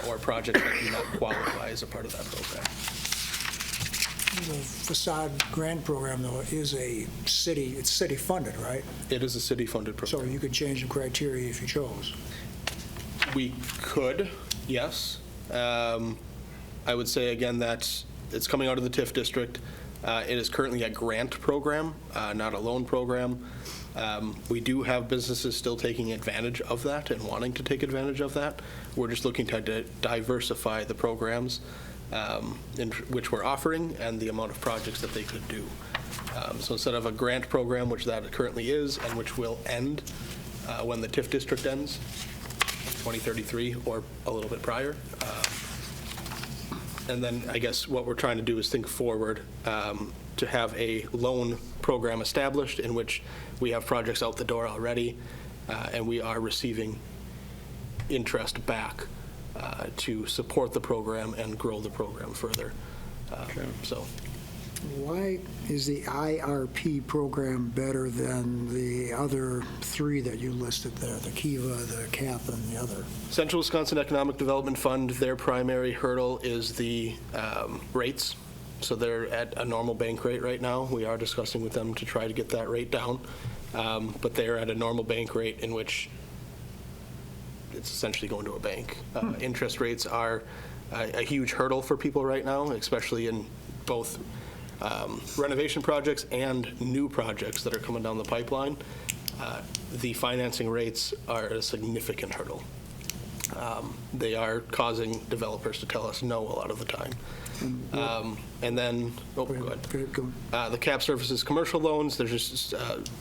or projects that do not qualify as a part of that program. The facade grant program, though, is a city, it's city-funded, right? It is a city-funded So program. you could change the criteria if you chose. We could, yes. I would say, again, that it's coming out of the TIF district. It is currently a grant program, not a loan program. We do have businesses still taking advantage of that and wanting to take advantage of that. We're just looking to diversify the programs in which we're offering and the amount of projects that they could do. So instead of a grant program, which that currently is, and which will end when the TIF district ends, 2033 or a little bit prior. And then I guess what we're trying to do is think forward to have a loan program established in which we have projects out the door already, and we are receiving interest back to support the program and grow the program further. So. Why is the IRP program better than the other three that you listed there, the Kiva, the CAP, and the other? Central Wisconsin Economic Development Fund, their primary hurdle is the rates. So they're at a normal bank rate right now. We are discussing with them to try to get that rate down. But they're at a normal bank rate in which it's essentially going to a bank. Interest rates are a huge hurdle for people right now, especially in both renovation projects and new projects that are coming down the pipeline. The financing rates are a significant hurdle. They are causing developers to tell us no a lot of the time. And then, go ahead. The CAP services commercial loans, there's just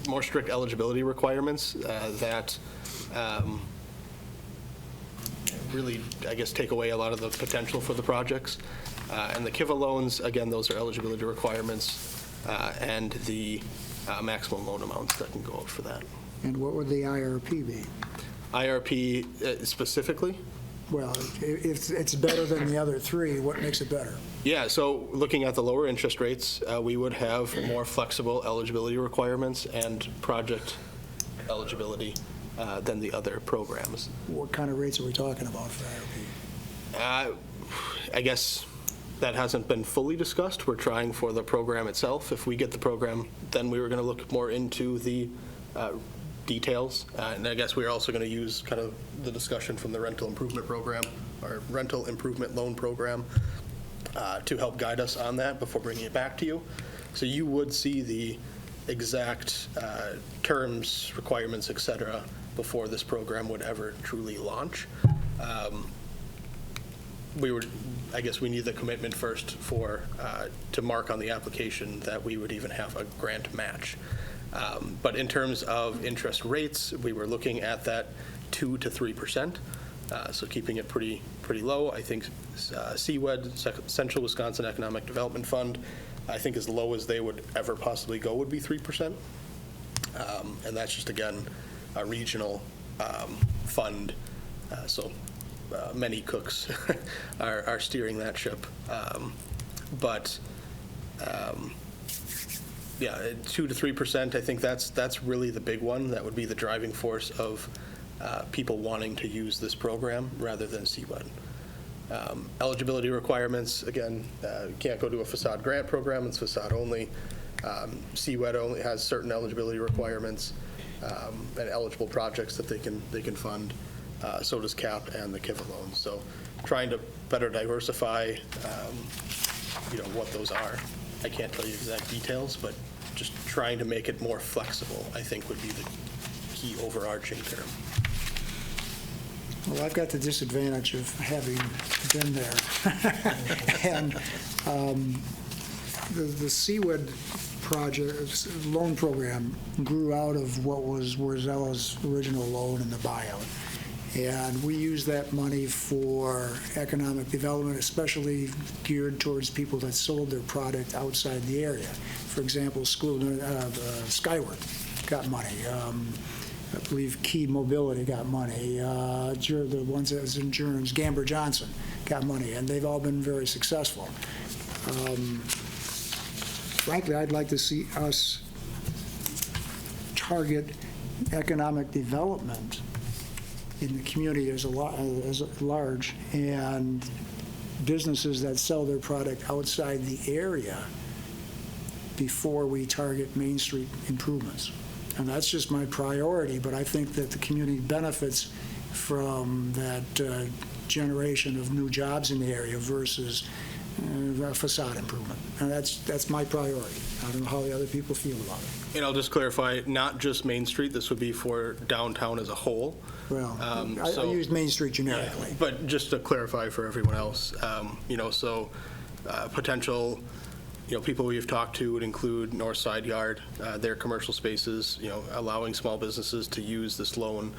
more strict eligibility requirements that really, I guess, take away a lot of the potential for the projects. And the Kiva loans, again, those are eligibility requirements and the maximum loan amounts that can go out for that. And what would the IRP be? IRP specifically? Well, if it's better than the other three, what makes it better? Yeah, so looking at the lower interest rates, we would have more flexible eligibility requirements and project eligibility than the other programs. What kind of rates are we talking about for IRP? I guess that hasn't been fully discussed. We're trying for the program itself. If we get the program, then we were going to look more into the details. And I guess we're also going to use kind of the discussion from the rental improvement program or rental improvement loan program to help guide us on that before bringing it back to you. So you would see the exact terms, requirements, et cetera, before this program would ever truly launch. I guess we need the commitment first for to mark on the application that we would even have a grant match. But in terms of interest rates, we were looking at that 2 to 3%. So keeping it pretty low. I think CWED, Central Wisconsin Economic Development Fund, I think as low as they would ever possibly go would be 3%. And that's just, again, a regional fund. So many cooks are steering that ship. Yeah, 2 to 3%, I think that's really the big one. That would be the driving force of people wanting to use this program rather than CWED. Eligibility requirements, again, you can't go to a facade grant program, it's facade only. CWED only has certain eligibility requirements and eligible projects that they can fund. So does CAP and the Kiva loans. So trying to better diversify, what those are. I can't tell you exact details, but just trying to make it more flexible, I think, would be the key overarching term. Well, I've got the disadvantage of having been there. And the Seawood project, loan program, grew out of what was Warzella's original loan in the buyout. And we use that money for economic development, especially geared towards people that sold their product outside the area. For example, Skyward got money. I believe Key Mobility got money. The ones that was in Germs, Gamber Johnson got money, and they've all been very successful. Frankly, I'd like to see us target economic development in the community as large, and businesses that sell their product outside the area before we target Main Street improvements. And that's just my priority, but I think that the community benefits from that generation of new jobs in the area versus facade improvement. And that's my priority. I don't know how the other people feel about it. And I'll just clarify, not just Main Street, this would be for downtown as a whole. Well, I used Main Street generically. Yeah, but just to clarify for everyone else, potential, people we've talked to would include North Side Yard, their commercial spaces, allowing small businesses to use this loan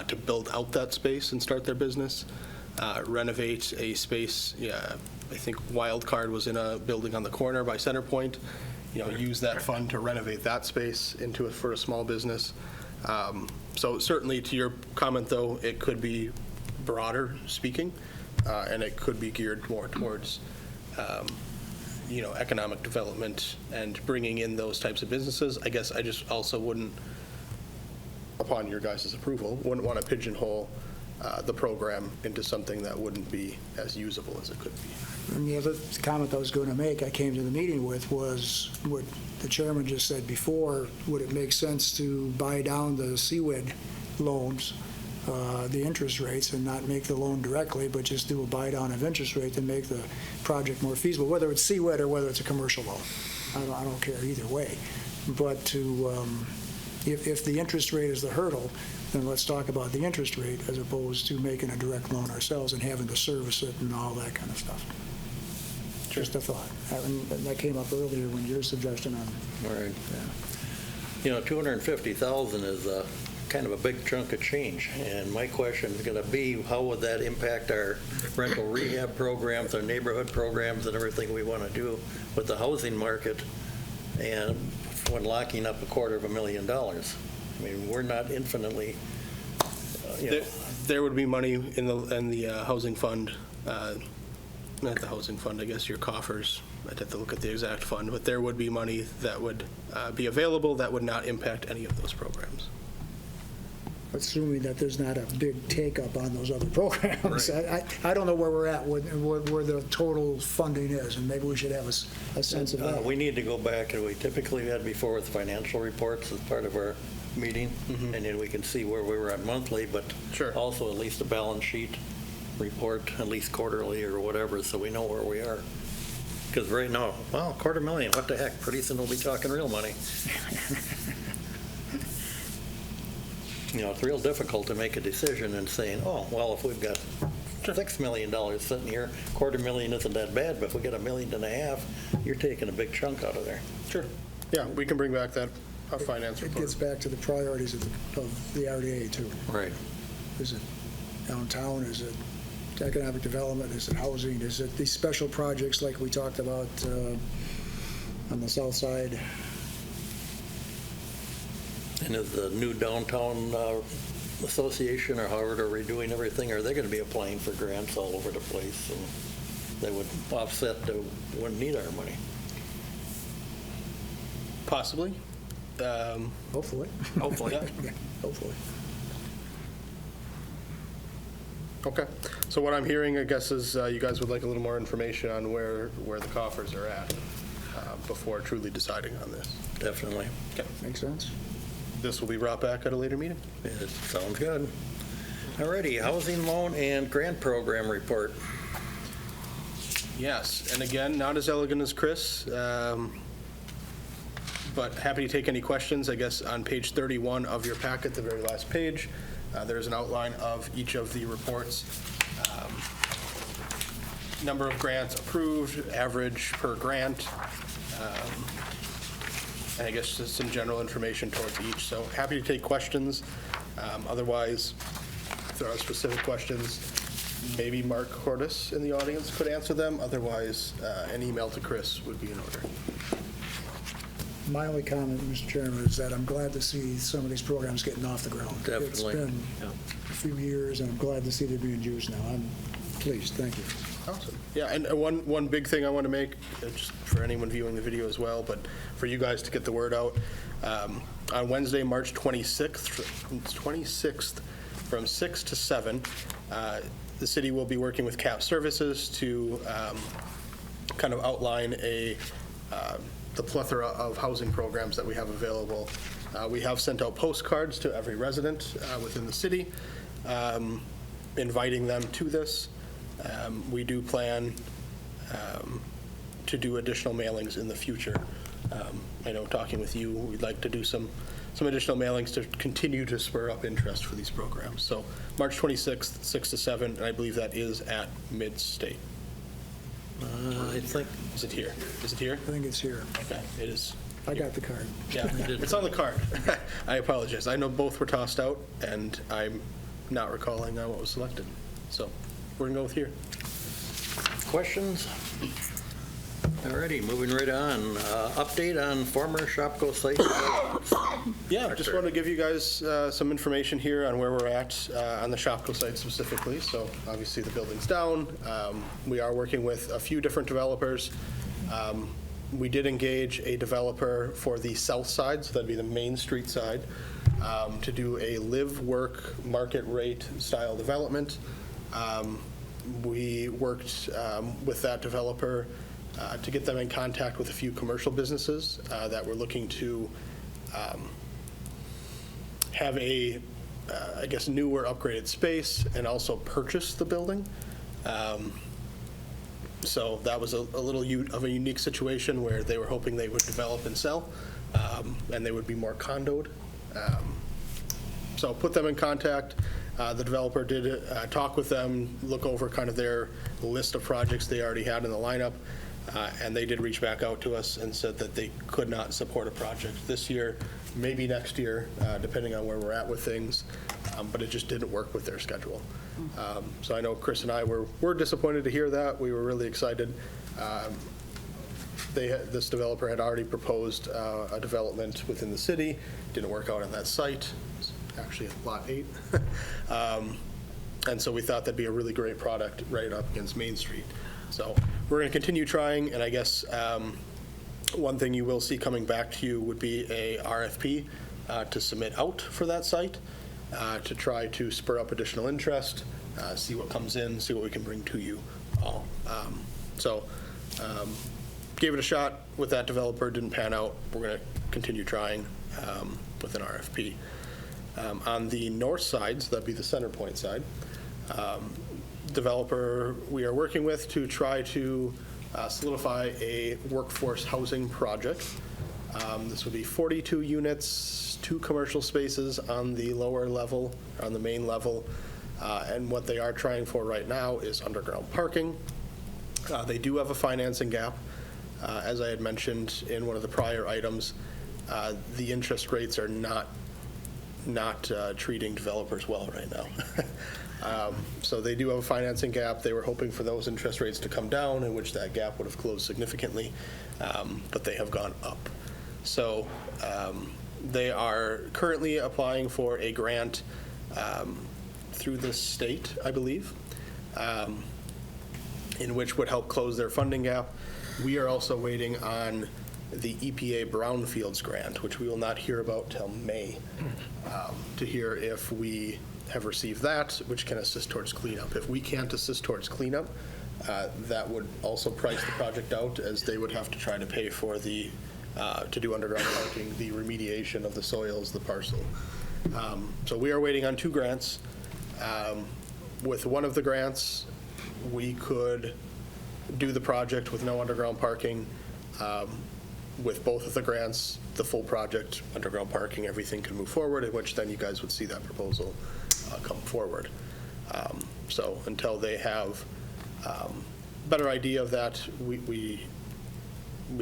to build out that space and start their business, renovate a space. I think Wildcard was in a building on the corner by Center Point. Use that fund to renovate that space for a small business. So certainly to your comment, though, it could be broader speaking, and it could be geared more towards, economic development and bringing in those types of businesses. I guess I just also wouldn't, upon your guys' approval, wouldn't want to pigeonhole the program into something that wouldn't be as usable as it could be. And the other comment I was going to make, I came to the meeting with, was what the chairman just said before. Would it make sense to buy down the Seawood loans, the interest rates, and not make the loan directly, but just do a buy down of interest rate to make the project more feasible, whether it's Seawood or whether it's a commercial loan? I don't care either way. But if the interest rate is the hurdle, then let's talk about the interest rate as opposed to making a direct loan ourselves and having to service it and all that kind of stuff. Just a thought. That came up earlier when your suggestion on. Right. Yeah. $250,000 is kind of a big chunk of change, and my question is going to be, how would that impact our rental rehab programs, our neighborhood programs, and everything we want to do with the housing market, and when locking up $250,000? I mean, we're not infinitely. There would be money in the housing fund. Not the housing fund, I guess your coffers. I'd have to look at the exact fund, but there would be money that would be available that would not impact any of those programs. Assuming that there's not a big take-up on those other programs. Right. I don't know where we're at, where the total funding is, and maybe we should have a sense of that. We need to go back, and we typically had before with financial reports as part of our meeting, and then we can see where we were at monthly, but also at least a balance sheet report, at least quarterly or whatever, so we know where we are. Because right now, well, $250,000, what the heck? Pretty soon we'll be talking real money. It's real difficult to make a decision and saying, oh, well, if we've got $6 million sitting here, $250,000 isn't that bad, but if we get $1.5 million, you're taking a big chunk out of there. Sure. Yeah, we can bring back that finance report. It gets back to the priorities of the RDA, too. Right. Is it downtown? Is it economic development? Is it housing? Is it these special projects like we talked about on the south side? And is the new downtown association, or however they're redoing everything, are they going to be applying for grants all over the place? And they would offset, wouldn't need our money. Possibly. Hopefully. Hopefully. Yeah, hopefully. Okay. So what I'm hearing, I guess, is you guys would like a little more information on where the coffers are at before truly deciding on this. Definitely. Okay. Makes sense. This will be brought back at a later meeting. It sounds good. All righty, housing loan and grant program report. Yes, and again, not as elegant as Chris, but happy to take any questions. I guess on page 31 of your packet, the very last page, there's an outline of each of the reports. Number of grants approved, average per grant, and I guess just some general information towards each. So happy to take questions. Otherwise, if there are specific questions, maybe Mark Cordes in the audience could answer them. Otherwise, an email to Chris would be in order. My only comment, Mr. Chairman, is that I'm glad to see some of these programs getting off the ground. Definitely. It's been a few years, and I'm glad to see they're being used now. I'm pleased. Thank you. Awesome. Yeah, and one big thing I want to make, just for anyone viewing the video as well, but for you guys to get the word out, on Wednesday, March 26th, from 6 to 7, the city will be working with CAP Services to kind of outline the plethora of housing programs that we have available. We have sent out postcards to every resident within the city, inviting them to this. We do plan to do additional mailings in the future. I know, talking with you, we'd like to do some additional mailings to continue to spur up interest for these programs. So March 26th, 6 to 7, and I believe that is at Mid-State. I think. Is it here? Is it here? I think it's here. Okay, it is. I got the card. Yeah, it's on the card. I apologize. I know both were tossed out, and I'm not recalling what was selected. So we're going to go with here. Questions? Alrighty, moving right on. Update on former Shopko site. Yeah, just wanted to give you guys some information here on where we're at on the Shopko site specifically. So obviously the building's down. We are working with a few different developers. We did engage a developer for the south side, so that'd be the Main Street side, to do a live, work, market rate style development. We worked with that developer to get them in contact with a few commercial businesses that were looking to have a, I guess, newer upgraded space and also purchase the building. So that was a little of a unique situation where they were hoping they would develop and sell, and they would be more condoed. So put them in contact. The developer did talk with them, look over kind of their list of projects they already had in the lineup, and they did reach back out to us and said that they could not support a project this year, maybe next year, depending on where we're at with things, but it just didn't work with their schedule. So I know Chris and I were disappointed to hear that. We were really excited. This developer had already proposed a development within the city, didn't work out on that site. Actually at Lot 8. And so we thought that'd be a really great product right up against Main Street. So we're going to continue trying, and I guess one thing you will see coming back to you would be a RFP to submit out for that site to try to spur up additional interest, see what comes in, see what we can bring to you all. Gave it a shot with that developer, didn't pan out. We're going to continue trying with an RFP. On the north side, so that'd be the Center Point side, developer we are working with to try to solidify a workforce housing project. This would be 42 units, 2 commercial spaces on the lower level, on the main level, and what they are trying for right now is underground parking. They do have a financing gap. As I had mentioned in one of the prior items, the interest rates are not treating developers well right now. So they do have a financing gap. They were hoping for those interest rates to come down, in which that gap would have closed significantly, but they have gone up. So they are currently applying for a grant through the state, I believe, in which would help close their funding gap. We are also waiting on the EPA Brownfields grant, which we will not hear about till May, to hear if we have received that, which can assist towards cleanup. If we can't assist towards cleanup, that would also price the project out, as they would have to try to pay for the, to do underground parking, the remediation of the soils, the parcel. So we are waiting on 2 grants. With one of the grants, we could do the project with no underground parking. With both of the grants, the full project, underground parking, everything can move forward, in which then you guys would see that proposal come forward. So until they have better idea of that, we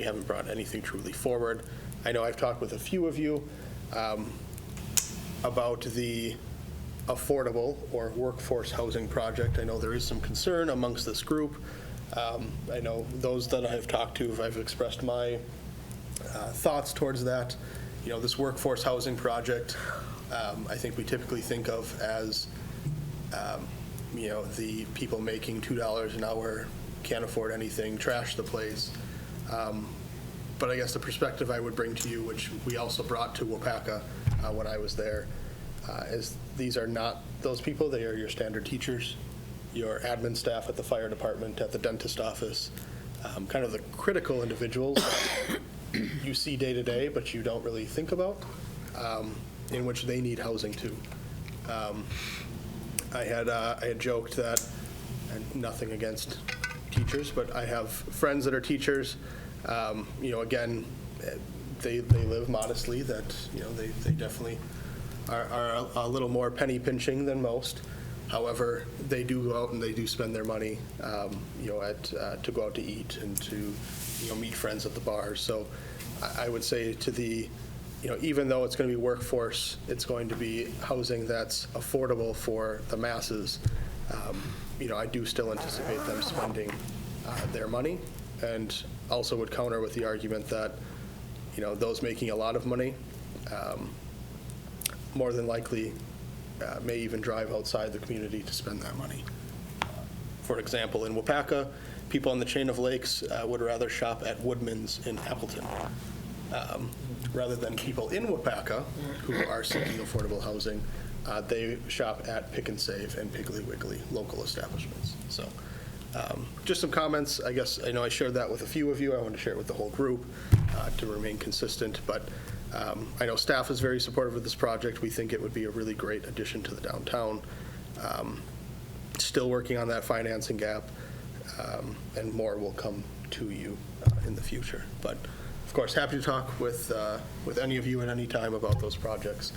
haven't brought anything truly forward. I know I've talked with a few of you about the affordable or workforce housing project. I know there is some concern amongst this group. I know those that I've talked to, I've expressed my thoughts towards that. You know, this workforce housing project, I think we typically think of as, you know, the people making $2 an hour, can't afford anything, trash the place. But I guess the perspective I would bring to you, which we also brought to Wapaka when I was there, is these are not those people. They are your standard teachers, your admin staff at the fire department, at the dentist office, kind of the critical individuals that you see day to day, but you don't really think about, in which they need housing too. I had joked that, and nothing against teachers, but I have friends that are teachers. You know, again, they live modestly. That, you know, they definitely are a little more penny pinching than most. However, they do go out and they do spend their money, you know, to go out to eat and to, you know, meet friends at the bars. So I would say to the, you know, even though it's going to be workforce, it's going to be housing that's affordable for the masses. You know, I do still anticipate them spending their money, and also would counter with the argument that, you know, those making a lot of money more than likely may even drive outside the community to spend that money. For example, in Wapaka, people on the chain of lakes would rather shop at Woodman's in Appleton rather than people in Wapaka who are seeking affordable housing. They shop at Pick and Save and Piggly Wiggly, local establishments. So just some comments. I guess I know I shared that with a few of you. I want to share it with the whole group to remain consistent. But I know staff is very supportive of this project. We think it would be a really great addition to the downtown. Still working on that financing gap, and more will come to you in the future. But of course, happy to talk with any of you at any time about those projects.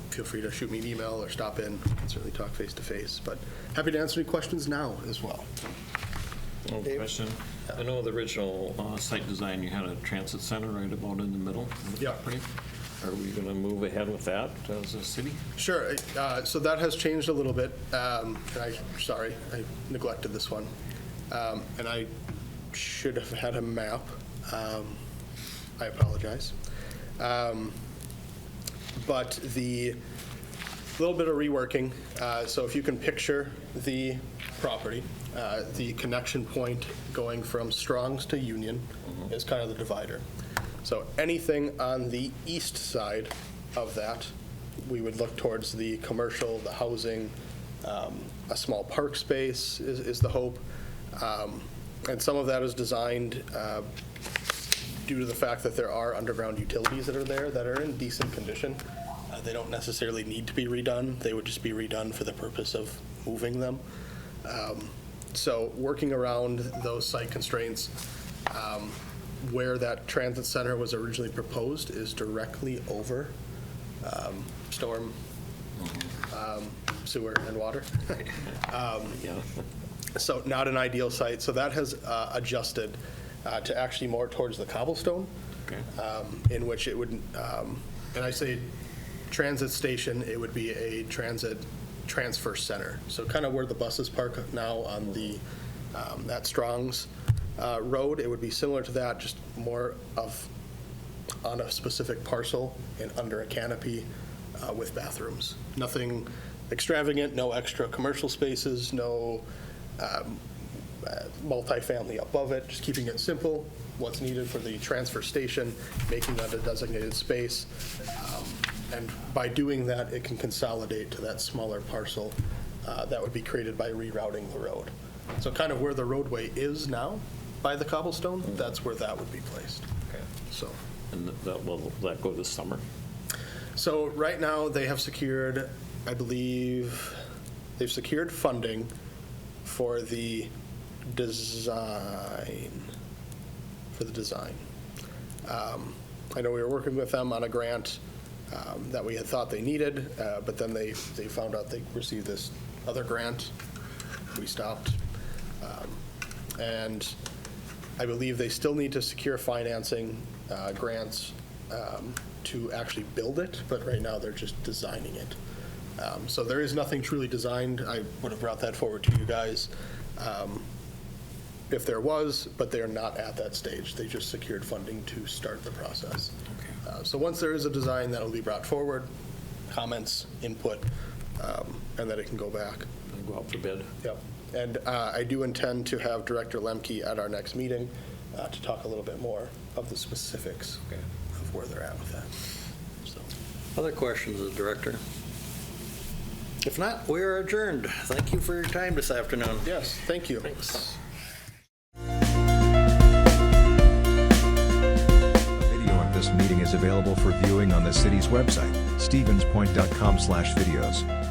Feel free to shoot me an email or stop in. We can certainly talk face to face. But happy to answer any questions now as well. One question. I know the original site design, you had a transit center right about in the middle of the property. Are we going to move ahead with that as a city? Sure. So that has changed a little bit. Sorry, I neglected this one. And I should have had a map. I apologize. But the little bit of reworking, so if you can picture the property, the connection point going from Strongs to Union is kind of the divider. So anything on the east side of that, we would look towards the commercial, the housing, a small park space is the hope. And some of that is designed due to the fact that there are underground utilities that are there that are in decent condition. They don't necessarily need to be redone. They would just be redone for the purpose of moving them. So working around those site constraints, where that transit center was originally proposed is directly over storm, sewer, and water. So not an ideal site. So that has adjusted to actually more towards the cobblestone, in which it would, and I say transit station, it would be a transit transfer center. So kind of where the buses park now on the that Strongs road, it would be similar to that, just more of on a specific parcel and under a canopy with bathrooms. Nothing extravagant, no extra commercial spaces, no multifamily above it, just keeping it simple, what's needed for the transfer station, making that a designated space. And by doing that, it can consolidate to that smaller parcel that would be created by rerouting the road. So kind of where the roadway is now by the cobblestone, that's where that would be placed. So. And will that go this summer? So right now they have secured, I believe, they've secured funding for the design, I know we were working with them on a grant that we had thought they needed, but then they found out they received this other grant. We stopped. And I believe they still need to secure financing grants to actually build it, but right now they're just designing it. So there is nothing truly designed. I would have brought that forward to you guys if there was, but they are not at that stage. They just secured funding to start the process. So once there is a design, that will be brought forward, comments, input, and then it can go back. And go out for bid. Yep. And I do intend to have Director Lemke at our next meeting to talk a little bit more of the specifics of where they're at with that. So. Other questions of the director? If not, we are adjourned. Thank you for your time this afternoon. Yes, thank you. Thanks. A video of this meeting is available for viewing on the city's website, stevenspoint.com/videos.